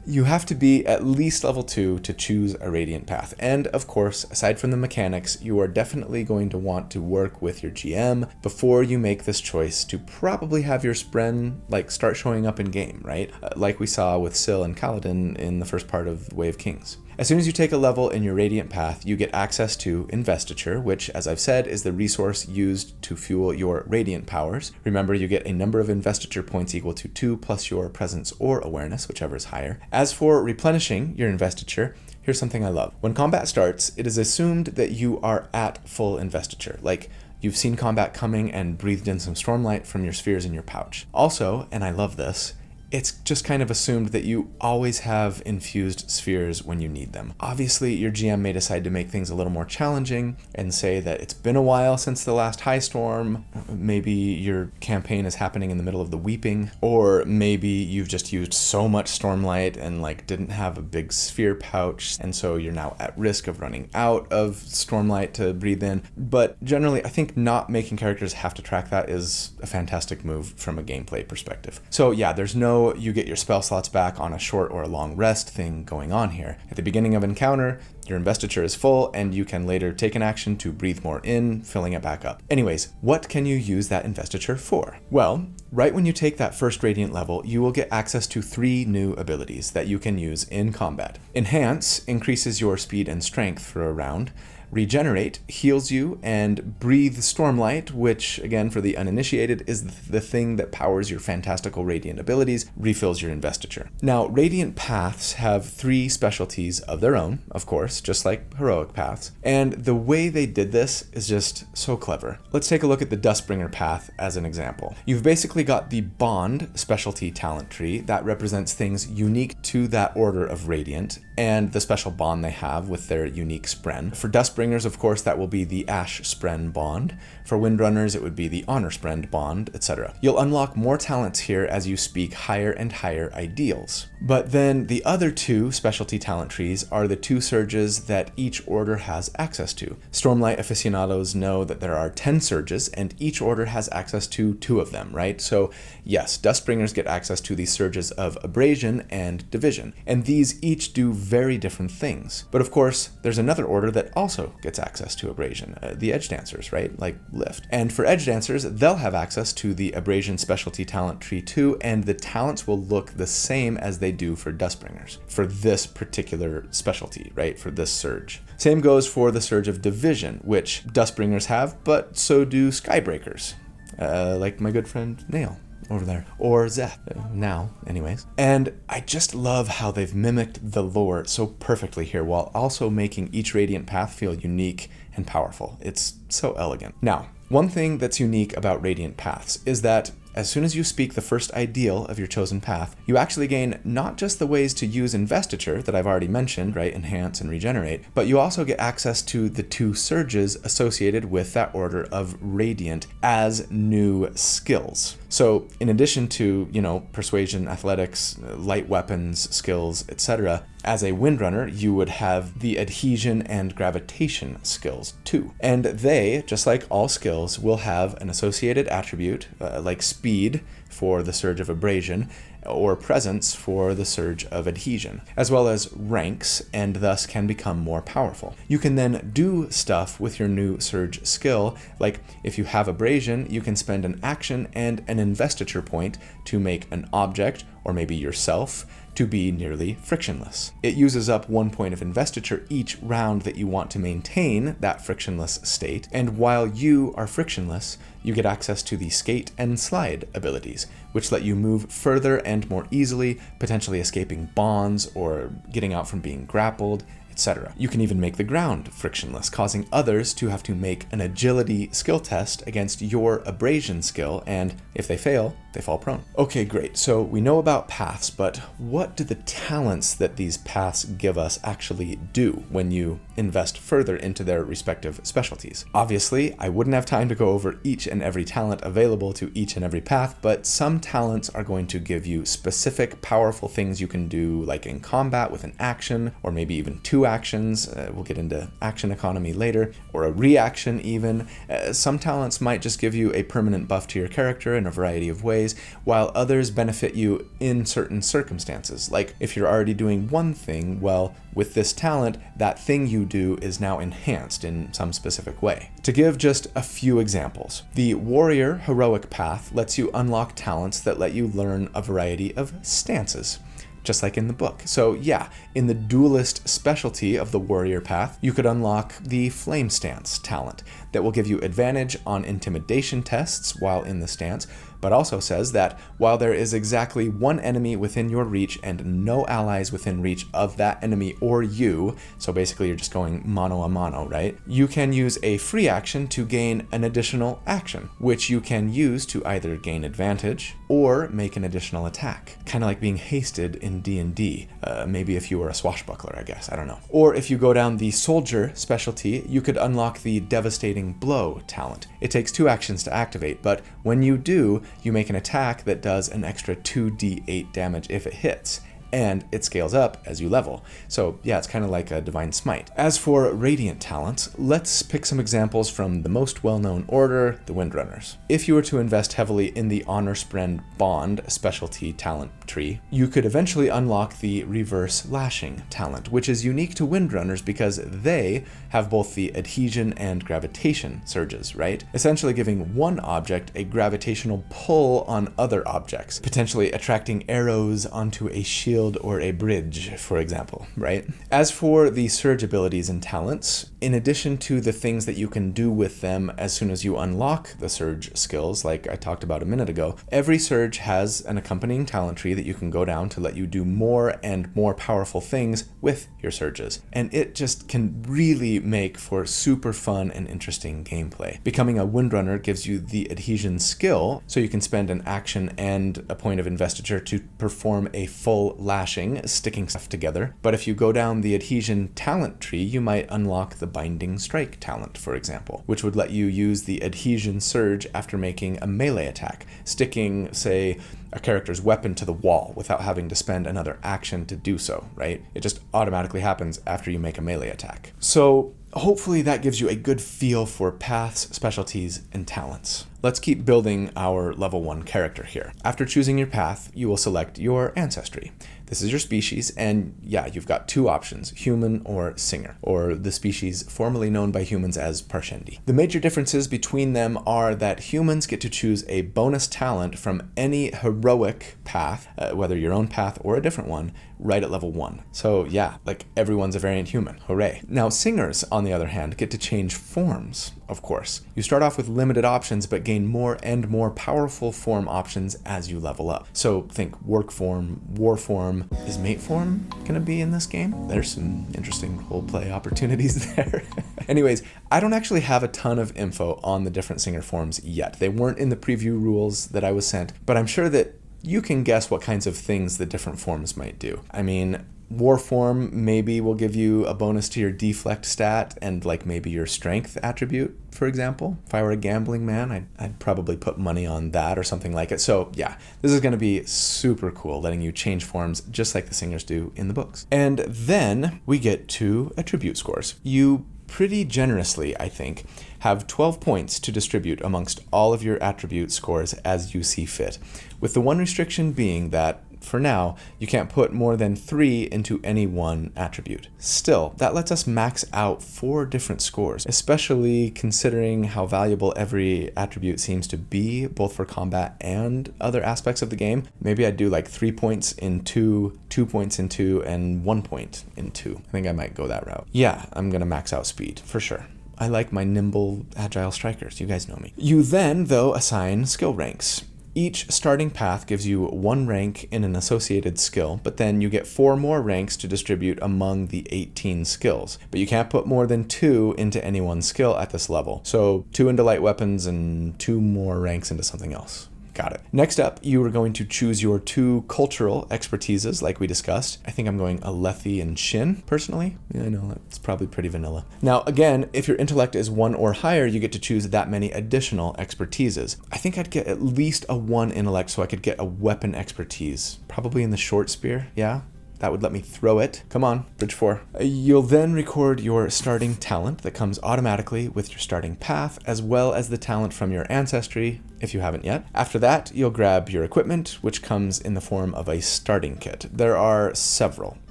A: You have to be at least level 2 to choose a Radiant Path, and of course, aside from the mechanics, you are definitely going to want to work with your GM before you make this choice to probably have your spren start showing up in game, right? Like we saw with Syl and Kaladin in the first part of Way of Kings. As soon as you take a level in your Radiant Path, you get access to Investiture, which, as I've said, is the resource used to fuel your Radiant powers. Remember, you get a number of Investiture points equal to 2 plus your Presence or Awareness, whichever is higher. As for replenishing your Investiture, here's something I love. When combat starts, it is assumed that you are at full Investiture, like you've seen combat coming and breathed in some Stormlight from your spheres in your pouch. Also, and I love this, it's just kind of assumed that you always have infused spheres when you need them. Obviously, your GM may decide to make things a little more challenging and say that it's been a while since the last high storm. Maybe your campaign is happening in the middle of the Weeping, or maybe you've just used so much Stormlight and didn't have a big sphere pouch, and so you're now at risk of running out of Stormlight to breathe in. But generally, I think not making characters have to track that is a fantastic move from a gameplay perspective. So yeah, there's no you get your spell slots back on a short or a long rest thing going on here. At the beginning of encounter, your Investiture is full, and you can later take an action to breathe more in, filling it back up. Anyways, what can you use that Investiture for? Well, right when you take that first Radiant level, you will get access to 3 new abilities that you can use in combat. Enhance increases your speed and strength for a round. Regenerate heals you, and Breathe Stormlight, which, again, for the uninitiated, is the thing that powers your fantastical Radiant abilities, refills your Investiture. Now, Radiant Paths have 3 specialties of their own, of course, just like Heroic Paths, and the way they did this is just so clever. Let's take a look at the Dustbringer Path as an example. You've basically got the Bond specialty talent tree that represents things unique to that order of Radiant, and the special bond they have with their unique spren. For Dustbringers, of course, that will be the Ash Spren bond. For Windrunners, it would be the Honor Spren bond, etc. You'll unlock more talents here as you speak higher and higher ideals. But then the other 2 specialty talent trees are the 2 surges that each order has access to. Stormlight aficionados know that there are 10 surges, and each order has access to 2 of them, right? So yes, Dustbringers get access to these surges of Abrasion and Division, and these each do very different things. But of course, there's another order that also gets access to Abrasion, the Edge Dancers, right? Like Lift. And for Edge Dancers, they'll have access to the Abrasion specialty talent tree too, and the talents will look the same as they do for Dustbringers, for this particular specialty, right? For this surge. Same goes for the Surge of Division, which Dustbringers have, but so do Skybreakers, like my good friend Nail over there, or Zeth, now anyways. And I just love how they've mimicked the lore so perfectly here, while also making each Radiant Path feel unique and powerful. It's so elegant. Now, one thing that's unique about Radiant Paths is that as soon as you speak the first ideal of your chosen path, you actually gain not just the ways to use Investiture that I've already mentioned, right, Enhance and Regenerate, but you also get access to the 2 surges associated with that order of Radiant as new skills. So in addition to, Persuasion, Athletics, light weapons, skills, etc., as a Windrunner, you would have the Adhesion and Gravitation skills too. And they, just like all skills, will have an associated attribute, like Speed for the Surge of Abrasion, or Presence for the Surge of Adhesion, as well as ranks, and thus can become more powerful. You can then do stuff with your new Surge skill, like if you have Abrasion, you can spend an action and an Investiture point to make an object, or maybe yourself, to be nearly frictionless. It uses up 1 point of Investiture each round that you want to maintain that frictionless state, and while you are frictionless, you get access to the Skate and Slide abilities, which let you move further and more easily, potentially escaping bonds or getting out from being grappled, etc. You can even make the ground frictionless, causing others to have to make an agility skill test against your abrasion skill, and if they fail, they fall prone. Okay, great. So we know about paths, but what do the talents that these paths give us actually do when you invest further into their respective specialties. Obviously, I wouldn't have time to go over each and every talent available to each and every path, but some talents are going to give you specific powerful things you can do, like in combat with an action, or maybe even 2 actions. We'll get into action economy later, or a reaction even. Some talents might just give you a permanent buff to your character in a variety of ways, while others benefit you in certain circumstances. Like if you're already doing one thing, well, with this talent, that thing you do is now enhanced in some specific way. To give just a few examples, the Warrior Heroic Path lets you unlock talents that let you learn a variety of stances, just like in the book. So yeah, in the Duelist specialty of the Warrior Path, you could unlock the Flame Stance talent that will give you advantage on intimidation tests while in the stance, but also says that while there is exactly one enemy within your reach and no allies within reach of that enemy or you, so basically you're just going mano a mano, right? You can use a free action to gain an additional action, which you can use to either gain advantage or make an additional attack. Kind of like being hasted in D&D, maybe if you were a swashbuckler, I guess, I don't know. Or if you go down the Soldier specialty, you could unlock the Devastating Blow talent. It takes 2 actions to activate, but when you do, you make an attack that does an extra 2d8 damage if it hits, and it scales up as you level. So yeah, it's kind of like a Divine Smite. As for Radiant talents, let's pick some examples from the most well-known order, the Windrunners. If you were to invest heavily in the Honor Sprend Bond specialty talent tree, you could eventually unlock the Reverse Lashing talent, which is unique to Windrunners because they have both the adhesion and gravitation surges, right? Essentially giving one object a gravitational pull on other objects, potentially attracting arrows onto a shield or a bridge, for example, right? As for the surge abilities and talents, in addition to the things that you can do with them as soon as you unlock the surge skills, like I talked about a minute ago, every surge has an accompanying talent tree that you can go down to let you do more and more powerful things with your surges. And it just can really make for super fun and interesting gameplay. Becoming a Windrunner gives you the adhesion skill, so you can spend an action and a point of investiture to perform a full lashing, sticking stuff together. But if you go down the adhesion talent tree, you might unlock the Binding Strike talent, for example, which would let you use the adhesion surge after making a melee attack, sticking, say, a character's weapon to the wall without having to spend another action to do so, right? It just automatically happens after you make a melee attack. So hopefully that gives you a good feel for paths, specialties, and talents. Let's keep building our level 1 character here. After choosing your path, you will select your ancestry. This is your species, and yeah, you've got 2 options, human or singer, or the species formerly known by humans as Parshendi. The major differences between them are that humans get to choose a bonus talent from any heroic path, whether your own path or a different one, right at level 1. So yeah, like everyone's a variant human, hooray. Now singers, on the other hand, get to change forms, of course. You start off with limited options, but gain more and more powerful form options as you level up. So think work form, war form. Is mate form gonna be in this game? There's some interesting roleplay opportunities there. Anyways, I don't actually have a ton of info on the different singer forms yet. They weren't in the preview rules that I was sent, but I'm sure that you can guess what kinds of things the different forms might do. I mean, war form maybe will give you a bonus to your deflect stat and like maybe your strength attribute, for example. If I were a gambling man, I'd probably put money on that or something like it. So yeah, this is going to be super cool, letting you change forms just like the singers do in the books. And then we get to attribute scores. You pretty generously, I think, have 12 points to distribute amongst all of your attribute scores as you see fit, with the one restriction being that for now, you can't put more than 3 into any one attribute. Still, that lets us max out 4 different scores, especially considering how valuable every attribute seems to be, both for combat and other aspects of the game. Maybe I'd do like 3 points in 2, 2 points in 2, and 1 point in 2. I think I might go that route. Yeah, I'm gonna max out speed, for sure. I like my nimble, agile strikers, you guys know me. You then, though, assign skill ranks. Each starting path gives you 1 rank in an associated skill, but then you get 4 more ranks to distribute among the 18 skills. But you can't put more than 2 into any one skill at this level. So 2 into light weapons and 2 more ranks into something else. Got it. Next up, you are going to choose your 2 cultural expertises, like we discussed. I think I'm going Alethi and Shin, personally. Yeah, I know, that's probably pretty vanilla. Now, again, if your intellect is 1 or higher, you get to choose that many additional expertises. I think I'd get at least a 1 intellect so I could get a weapon expertise. Probably in the short spear, yeah? That would let me throw it. Come on, bridge 4. You'll then record your starting talent that comes automatically with your starting path, as well as the talent from your ancestry, if you haven't yet. After that, you'll grab your equipment, which comes in the form of a starting kit. There are several,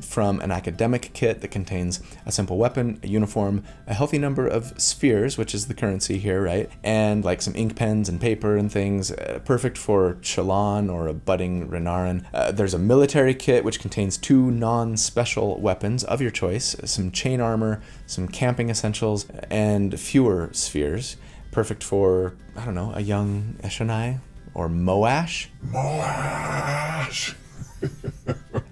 A: from an academic kit that contains a simple weapon, a uniform, a healthy number of spheres, which is the currency here, right? And like some ink pens and paper and things, perfect for Shallan or a budding Renarin. There's a military kit, which contains 2 non-special weapons of your choice, some chain armor, some camping essentials, and fewer spheres. Perfect for, I don't know, a young Eshonai or Moash. Moash!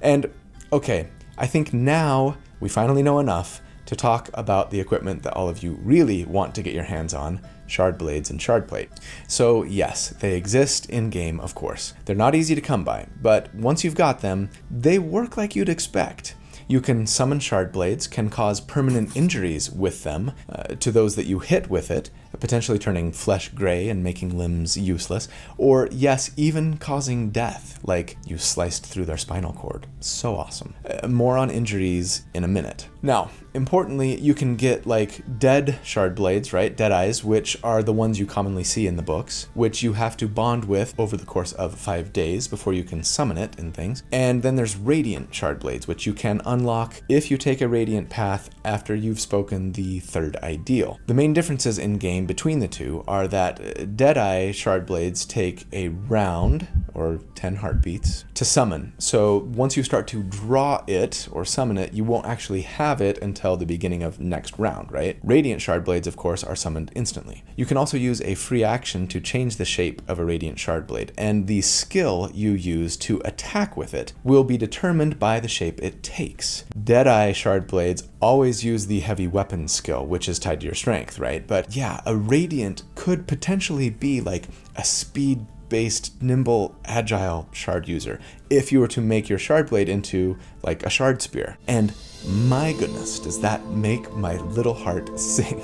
A: And, okay, I think now we finally know enough to talk about the equipment that all of you really want to get your hands on, Shardblades and Shardplate. So yes, they exist in-game, of course. They're not easy to come by, but once you've got them, they work like you'd expect. You can summon Shardblades, can cause permanent injuries with them to those that you hit with it, potentially turning flesh gray and making limbs useless, or yes, even causing death, like you sliced through their spinal cord. So awesome. More on injuries in a minute. Now, importantly, you can get like dead Shardblades, right? Dead eyes, which are the ones you commonly see in the books, which you have to bond with over the course of 5 days before you can summon it and things. And then there's radiant Shardblades, which you can unlock if you take a radiant path after you've spoken the 3rd ideal. The main differences in game between the two are that Deadeye Shardblades take a round, or 10 heartbeats, to summon. So once you start to draw it or summon it, you won't actually have it until the beginning of next round, right? Radiant Shardblades, of course, are summoned instantly. You can also use a free action to change the shape of a Radiant Shardblade, and the skill you use to attack with it will be determined by the shape it takes. Deadeye Shardblades always use the heavy weapon skill, which is tied to your strength, right? But yeah, a Radiant could potentially be like a speed-based, nimble, agile shard user if you were to make your Shardblade into like a shard spear. And my goodness, does that make my little heart sing.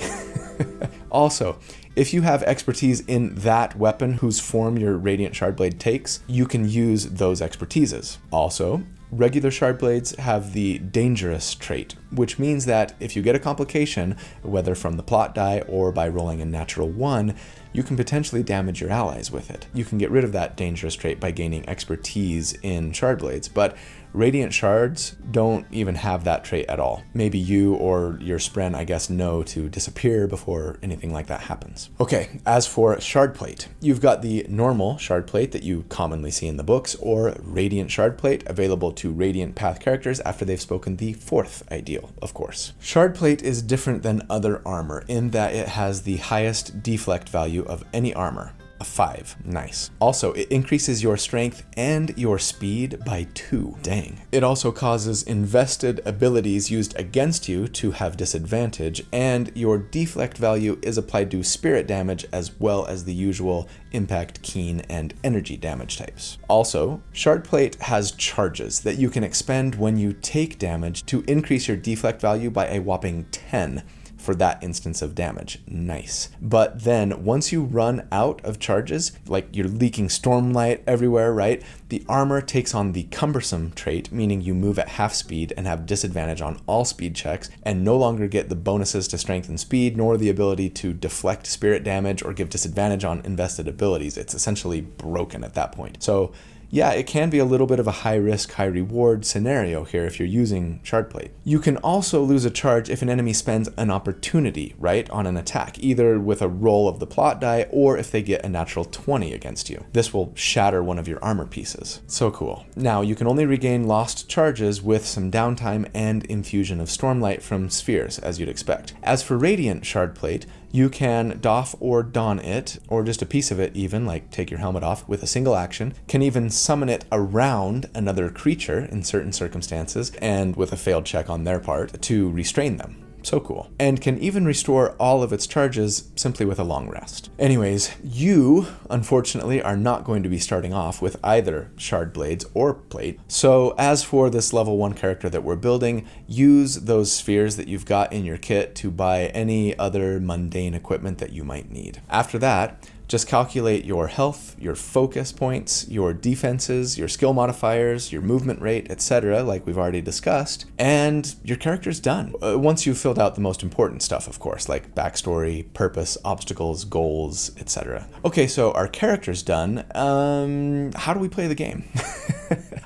A: Also, if you have expertise in that weapon whose form your Radiant Shardblade takes, you can use those expertises. Also, regular Shardblades have the dangerous trait, which means that if you get a complication, whether from the plot die or by rolling a natural 1, you can potentially damage your allies with it. You can get rid of that dangerous trait by gaining expertise in Shardblades, but Radiant Shards don't even have that trait at all. Maybe you or your Spren, I guess, know to disappear before anything like that happens. Okay, as for Shardplate, you've got the normal Shardplate that you commonly see in the books, or Radiant Shardplate, available to Radiant Path characters after they've spoken the 4th ideal, of course. Shardplate is different than other armor in that it has the highest deflect value of any armor. A 5. Nice. Also, it increases your strength and your speed by 2. Dang. It also causes invested abilities used against you to have disadvantage, and your deflect value is applied to spirit damage as well as the usual impact, keen, and energy damage types. Also, Shardplate has charges that you can expend when you take damage to increase your deflect value by a whopping 10. For that instance of damage. Nice. But then once you run out of charges, like you're leaking stormlight everywhere, right? The armor takes on the cumbersome trait, meaning you move at half speed and have disadvantage on all speed checks and no longer get the bonuses to strength and speed, nor the ability to deflect spirit damage or give disadvantage on invested abilities. It's essentially broken at that point. So yeah, it can be a little bit of a high risk, high reward scenario here if you're using Shardplate. You can also lose a charge if an enemy spends an opportunity, right, on an attack, either with a roll of the plot die or if they get a natural 20 against you. This will shatter one of your armor pieces. So cool. Now, you can only regain lost charges with some downtime and infusion of stormlight from spheres, as you'd expect. As for Radiant Shardplate, you can doff or don it, or just a piece of it even, like take your helmet off with a single action, can even summon it around another creature in certain circumstances, and with a failed check on their part, to restrain them. So cool. And can even restore all of its charges simply with a long rest. Anyways, you, unfortunately, are not going to be starting off with either Shardblades or Plate. So as for this level 1 character that we're building, use those spheres that you've got in your kit to buy any other mundane equipment that you might need. After that, just calculate your health, your focus points, your defenses, your skill modifiers, your movement rate, etc., like we've already discussed, and your character's done. Once you've filled out the most important stuff, of course, like backstory, purpose, obstacles, goals, etc. Okay, so our character's done. How do we play the game?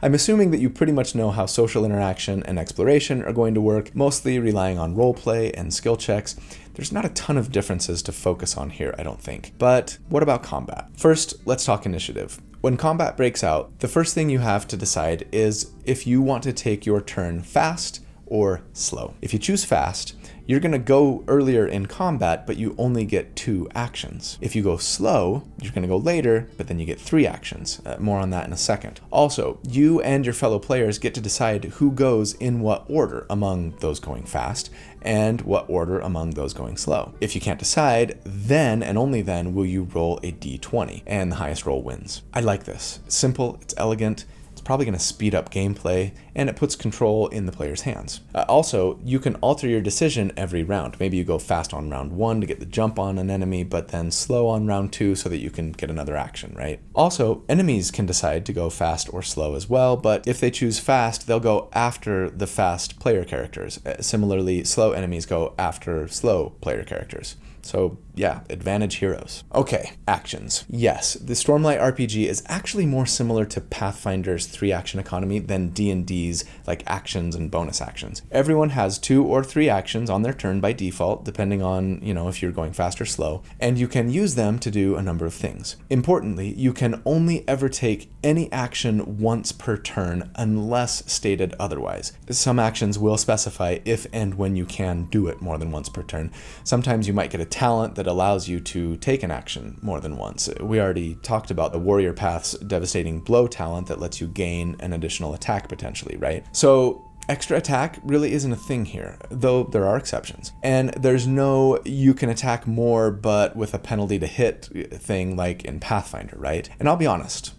A: I'm assuming that you pretty much know how social interaction and exploration are going to work, mostly relying on roleplay and skill checks. There's not a ton of differences to focus on here, I don't think. But what about combat? First, let's talk initiative. When combat breaks out, the first thing you have to decide is if you want to take your turn fast or slow. If you choose fast, you're going to go earlier in combat, but you only get 2 actions. If you go slow, you're going to go later, but then you get 3 actions. More on that in a second. Also, you and your fellow players get to decide who goes in what order among those going fast, and what order among those going slow. If you can't decide, then and only then will you roll a d20, and the highest roll wins. I like this. It's simple, it's elegant, it's probably going to speed up gameplay, and it puts control in the player's hands. Also, you can alter your decision every round. Maybe you go fast on round 1 to get the jump on an enemy, but then slow on round 2 so that you can get another action, right? Also, enemies can decide to go fast or slow as well, but if they choose fast, they'll go after the fast player characters. Similarly, slow enemies go after slow player characters. So yeah, advantage heroes. Okay, actions. Yes, the Stormlight RPG is actually more similar to Pathfinder's 3-action economy than D&D's like actions and bonus actions. Everyone has 2 or 3 actions on their turn by default, depending on, if you're going fast or slow, and you can use them to do a number of things. Importantly, you can only ever take any action once per turn unless stated otherwise. Some actions will specify if and when you can do it more than once per turn. Sometimes you might get a talent that allows you to take an action more than once. We already talked about the Warrior Path's Devastating Blow talent that lets you gain an additional attack potentially, right? So extra attack really isn't a thing here, though there are exceptions. And there's no you can attack more but with a penalty to hit thing like in Pathfinder, right? And I'll be honest,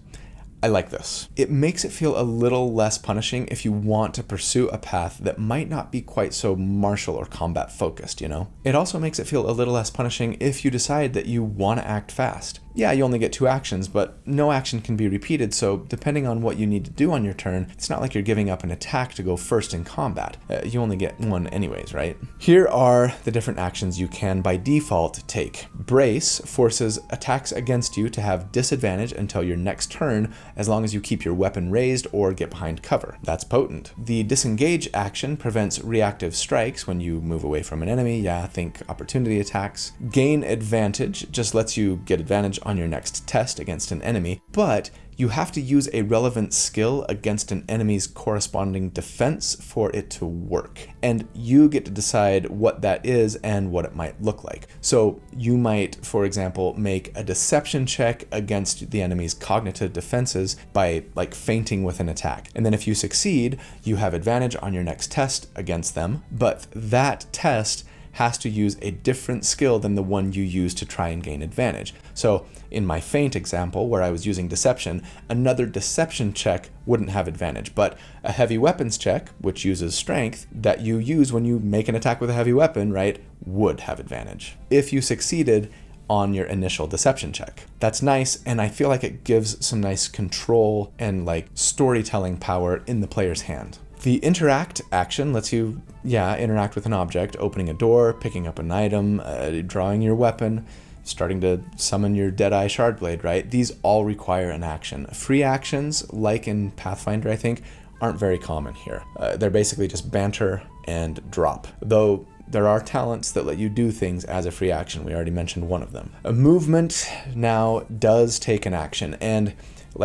A: I like this. It makes it feel a little less punishing if you want to pursue a path that might not be quite so martial or combat focused, It also makes it feel a little less punishing if you decide that you want to act fast. Yeah, you only get 2 actions, but no action can be repeated, so depending on what you need to do on your turn, it's not like you're giving up an attack to go first in combat. You only get 1 anyways, right? Here are the different actions you can by default take. Brace forces attacks against you to have disadvantage until your next turn, as long as you keep your weapon raised or get behind cover. That's potent. The disengage action prevents reactive strikes when you move away from an enemy. Yeah, think opportunity attacks. Gain advantage just lets you get advantage on your next test against an enemy, but you have to use a relevant skill against an enemy's corresponding defense for it to work. And you get to decide what that is and what it might look like. So you might, for example, make a deception check against the enemy's cognitive defenses by feinting with an attack. And then if you succeed, you have advantage on your next test against them, but that test has to use a different skill than the one you use to try and gain advantage. So in my feint example, where I was using deception, another deception check wouldn't have advantage, but a heavy weapons check, which uses strength, that you use when you make an attack with a heavy weapon, right, would have advantage if you succeeded on your initial deception check. That's nice, and I feel like it gives some nice control and storytelling power in the player's hand. The interact action lets you, interact with an object, opening a door, picking up an item, drawing your weapon, starting to summon your Deadeye Shardblade, right? These all require an action. Free actions, like in Pathfinder, I think, aren't very common here. They're basically just banter and drop, though there are talents that let you do things as a free action. We already mentioned one of them. A movement now does take an action, and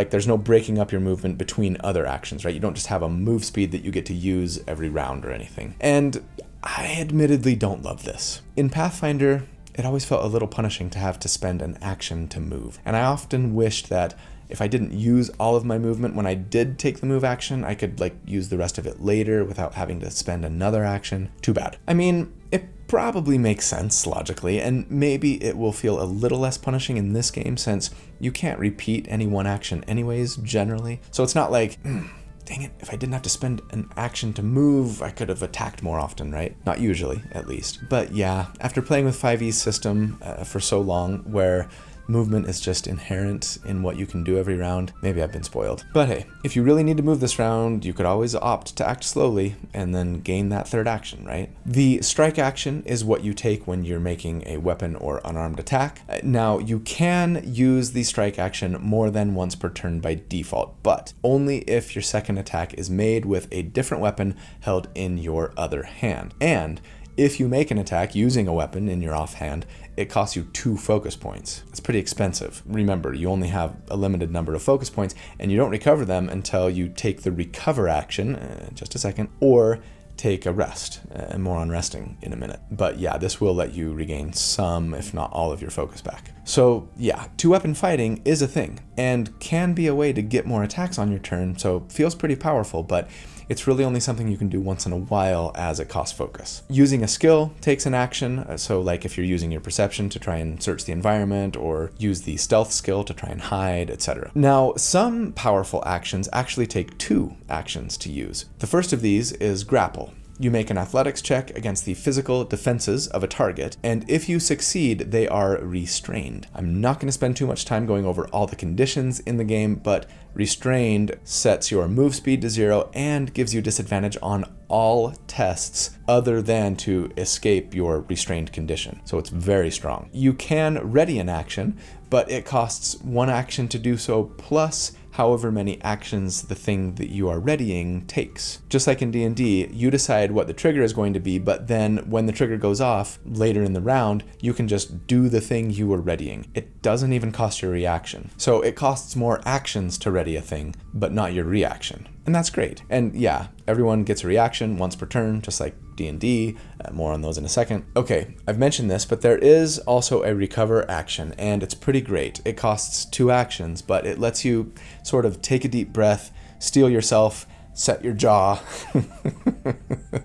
A: there's no breaking up your movement between other actions, right? You don't just have a move speed that you get to use every round or anything. And I admittedly don't love this. In Pathfinder, it always felt a little punishing to have to spend an action to move. And I often wished that if I didn't use all of my movement when I did take the move action, I could use the rest of it later without having to spend another action. Too bad. I mean, it probably makes sense logically, and maybe it will feel a little less punishing in this game since you can't repeat any one action anyways, generally. So it's not like, dang it, if I didn't have to spend an action to move, I could have attacked more often, right? Not usually, at least. But yeah, after playing with 5e's system for so long, where movement is just inherent in what you can do every round, maybe I've been spoiled. But hey, if you really need to move this round, you could always opt to act slowly and then gain that third action, right? The strike action is what you take when you're making a weapon or unarmed attack. Now, you can use the strike action more than once per turn by default, but only if your second attack is made with a different weapon held in your other hand. And if you make an attack using a weapon in your offhand, it costs you 2 focus points. It's pretty expensive. Remember, you only have a limited number of focus points, and you don't recover them until you take the recover action, just a second, or take a rest, and more on resting in a minute. But yeah, this will let you regain some, if not all of your focus back. So yeah, 2-weapon fighting is a thing, and can be a way to get more attacks on your turn, so feels pretty powerful, but it's really only something you can do once in a while as it costs focus. Using a skill takes an action, so like if you're using your perception to try and search the environment, or use the stealth skill to try and hide, etc. Now, some powerful actions actually take 2 actions to use. The first of these is grapple. You make an athletics check against the physical defenses of a target, and if you succeed, they are restrained. I'm not going to spend too much time going over all the conditions in the game, but restrained sets your move speed to 0 and gives you disadvantage on all tests other than to escape your restrained condition. So it's very strong. You can ready an action, but it costs 1 action to do so, plus however many actions the thing that you are readying takes. Just like in D&D, you decide what the trigger is going to be, but then when the trigger goes off later in the round, you can just do the thing you were readying. It doesn't even cost your reaction. So it costs more actions to ready a thing, but not your reaction. And that's great. And yeah, everyone gets a reaction once per turn, just like D&D. More on those in a second. Okay, I've mentioned this, but there is also a recover action, and it's pretty great. It costs 2 actions, but it lets you sort of take a deep breath, steel yourself, set your jaw.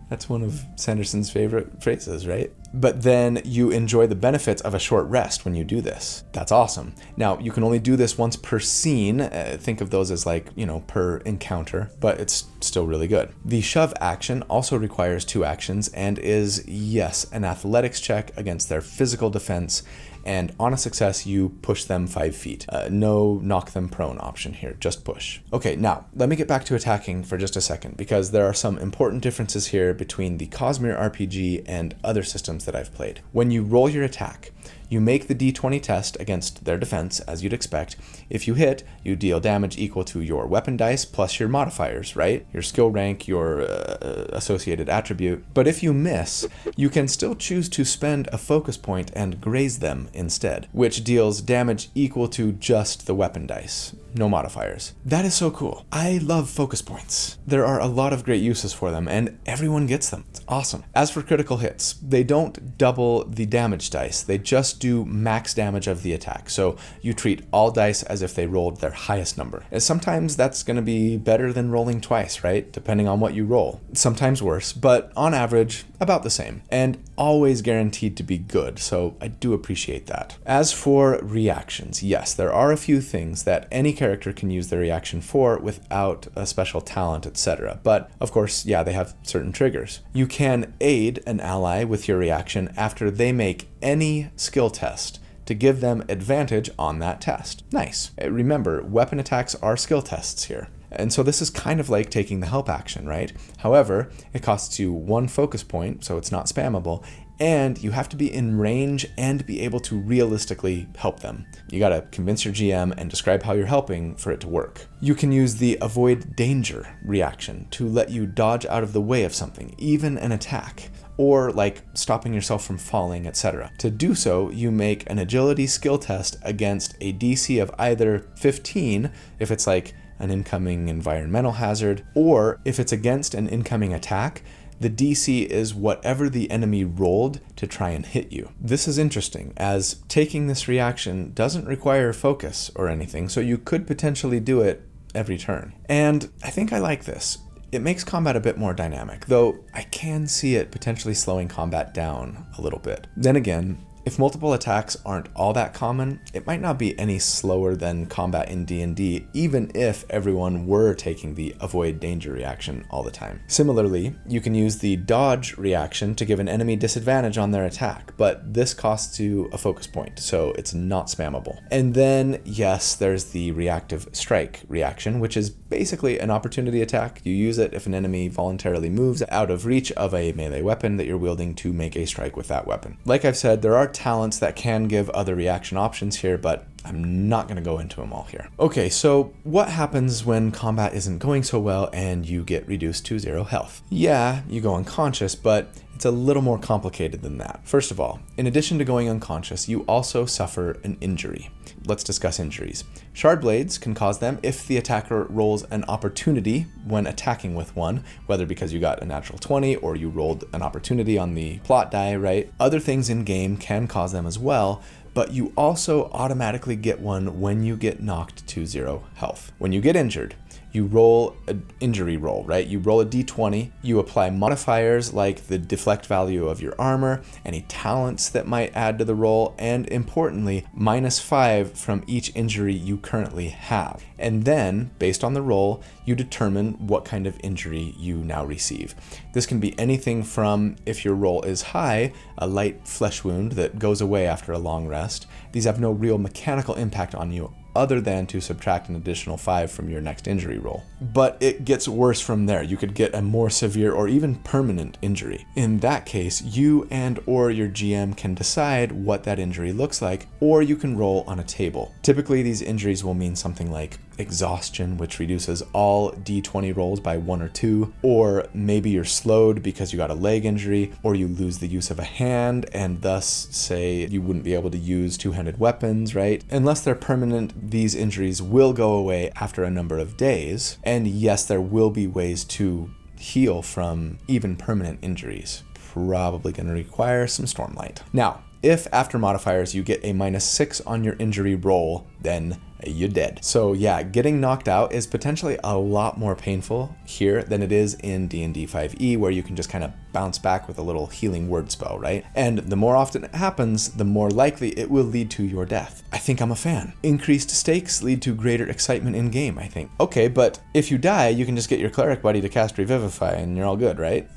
A: That's one of Sanderson's favorite phrases, right? But then you enjoy the benefits of a short rest when you do this. That's awesome. Now, you can only do this once per scene. Think of those as like, per encounter, but it's still really good. The shove action also requires 2 actions and is, yes, an athletics check against their physical defense, and on a success, you push them 5 feet. No knock them prone option here, just push. Okay, now, let me get back to attacking for just a second, because there are some important differences here between the Cosmere RPG and other systems that I've played. When you roll your attack, you make the d20 test against their defense, as you'd expect. If you hit, you deal damage equal to your weapon dice plus your modifiers, right? Your skill rank, your associated attribute. But if you miss, you can still choose to spend a focus point and graze them instead, which deals damage equal to just the weapon dice. No modifiers. That is so cool. I love focus points. There are a lot of great uses for them, and everyone gets them. It's awesome. As for critical hits, they don't double the damage dice. They just do max damage of the attack. So you treat all dice as if they rolled their highest number. And sometimes that's going to be better than rolling twice, right? Depending on what you roll. Sometimes worse, but on average, about the same. And always guaranteed to be good, so I do appreciate that. As for reactions, yes, there are a few things that any character can use their reaction for without a special talent, etc. But of course, yeah, they have certain triggers. You can aid an ally with your reaction after they make any skill test to give them advantage on that test. Nice. Remember, weapon attacks are skill tests here. And so this is kind of like taking the help action, right? However, it costs you 1 focus point, so it's not spammable, and you have to be in range and be able to realistically help them. You gotta convince your GM and describe how you're helping for it to work. You can use the avoid danger reaction to let you dodge out of the way of something, even an attack, or like stopping yourself from falling, etc. To do so, you make an agility skill test against a DC of either 15, if it's like an incoming environmental hazard, or if it's against an incoming attack, the DC is whatever the enemy rolled to try and hit you. This is interesting, as taking this reaction doesn't require focus or anything, so you could potentially do it every turn. And I think I like this. it makes combat a bit more dynamic, though I can see it potentially slowing combat down a little bit. Then again, if multiple attacks aren't all that common, it might not be any slower than combat in D&D, even if everyone were taking the avoid danger reaction all the time. Similarly, you can use the dodge reaction to give an enemy disadvantage on their attack, but this costs you a focus point, so it's not spammable. And then, yes, there's the reactive strike reaction, which is basically an opportunity attack. You use it if an enemy voluntarily moves out of reach of a melee weapon that you're wielding to make a strike with that weapon. Like I've said, there are talents that can give other reaction options here, but I'm not going to go into them all here. Okay, so what happens when combat isn't going so well and you get reduced to 0 health? Yeah, you go unconscious, but it's a little more complicated than that. First of all, in addition to going unconscious, you also suffer an injury. Let's discuss injuries. Shardblades can cause them if the attacker rolls an opportunity when attacking with one, whether because you got a natural 20 or you rolled an opportunity on the plot die, right? Other things in game can cause them as well, but you also automatically get one when you get knocked to 0 health. When you get injured, you roll an injury roll, right? You roll a d20, you apply modifiers like the deflect value of your armor, any talents that might add to the roll, and importantly, -5 from each injury you currently have. And then, based on the roll, you determine what kind of injury you now receive. This can be anything from, if your roll is high, a light flesh wound that goes away after a long rest. These have no real mechanical impact on you other than to subtract an additional 5 from your next injury roll. But it gets worse from there. You could get a more severe or even permanent injury. In that case, you and or your GM can decide what that injury looks like, or you can roll on a table. Typically, these injuries will mean something like exhaustion, which reduces all d20 rolls by 1 or 2, or maybe you're slowed because you got a leg injury, or you lose the use of a hand, and thus say you wouldn't be able to use two-handed weapons, right? Unless they're permanent, these injuries will go away after a number of days, and yes, there will be ways to heal from even permanent injuries. Probably going to require some Stormlight. Now, if after modifiers you get a -6 on your injury roll, then you're dead. So yeah, getting knocked out is potentially a lot more painful here than it is in D&D 5e, where you can just kind of bounce back with a little healing word spell, right? And the more often it happens, the more likely it will lead to your death. I think I'm a fan. Increased stakes lead to greater excitement in game, I think. Okay, but if you die, you can just get your cleric buddy to cast Revivify and you're all good, right?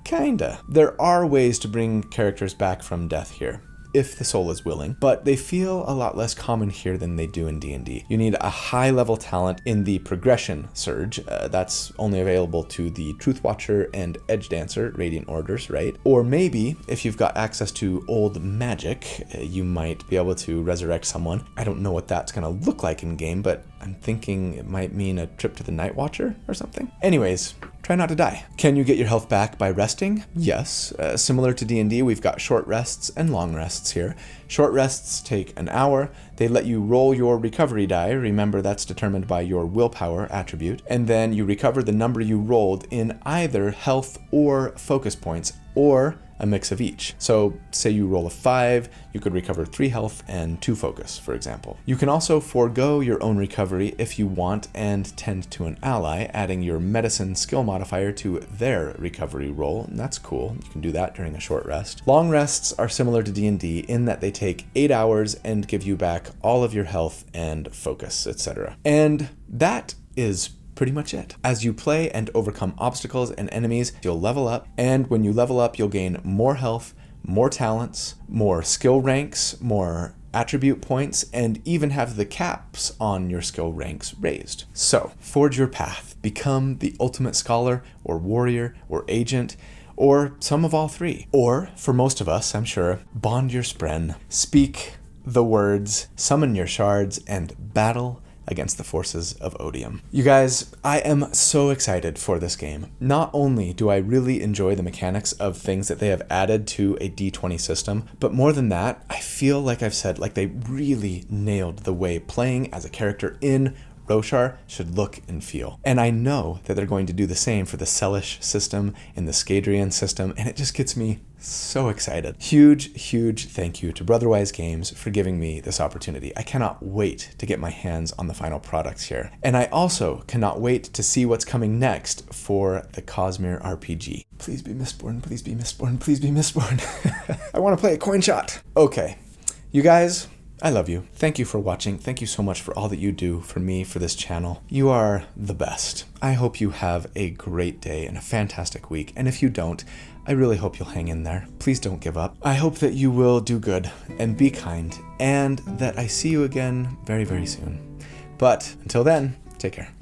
A: Kinda. There are ways to bring characters back from death here, if the soul is willing, but they feel a lot less common here than they do in D&D. You need a high level talent in the progression surge. That's only available to the Truth Watcher and Edge Dancer Radiant Orders, right? Or maybe if you've got access to old magic, you might be able to resurrect someone. I don't know what that's gonna look like in game, but I'm thinking it might mean a trip to the Night Watcher or something. Anyways, try not to die. Can you get your health back by resting? Yes. Similar to D&D, we've got short rests and long rests here. Short rests take an hour. They let you roll your recovery die. Remember, that's determined by your willpower attribute. And then you recover the number you rolled in either health or focus points, or a mix of each. So say you roll a 5, you could recover 3 health and 2 focus, for example. You can also forego your own recovery if you want and tend to an ally, adding your medicine skill modifier to their recovery roll. And that's cool. You can do that during a short rest. Long rests are similar to D&D in that they take 8 hours and give you back all of your health and focus, etc. And that is pretty much it. As you play and overcome obstacles and enemies, you'll level up, and when you level up, you'll gain more health, more talents, more skill ranks, more attribute points, and even have the caps on your skill ranks raised. So, forge your path. Become the ultimate scholar, or warrior, or agent, or some of all three. Or, for most of us, I'm sure, bond your spren, speak the words, summon your shards, and battle against the forces of odium. You guys, I am so excited for this game. Not only do I really enjoy the mechanics of things that they have added to a D20 system, but more than that, I feel like I've said, like they really nailed the way playing as a character in Roshar should look and feel. And I know that they're going to do the same for the Celish system and the Scadrian system, and it just gets me so excited. Huge thank you to Brotherwise Games for giving me this opportunity. I cannot wait to get my hands on the final products here. And I also cannot wait to see what's coming next for the Cosmere RPG. Please be Mistborn, please be Mistborn, please be Mistborn. I want to play a coin shot. Okay, you guys, I love you. Thank you for watching. Thank you so much for all that you do for me, for this channel. You are the best. I hope you have a great day and a fantastic week. And if you don't, I really hope you'll hang in there. Please don't give up. I hope that you will do good and be kind, and that I see you again very, very soon. But until then, take care.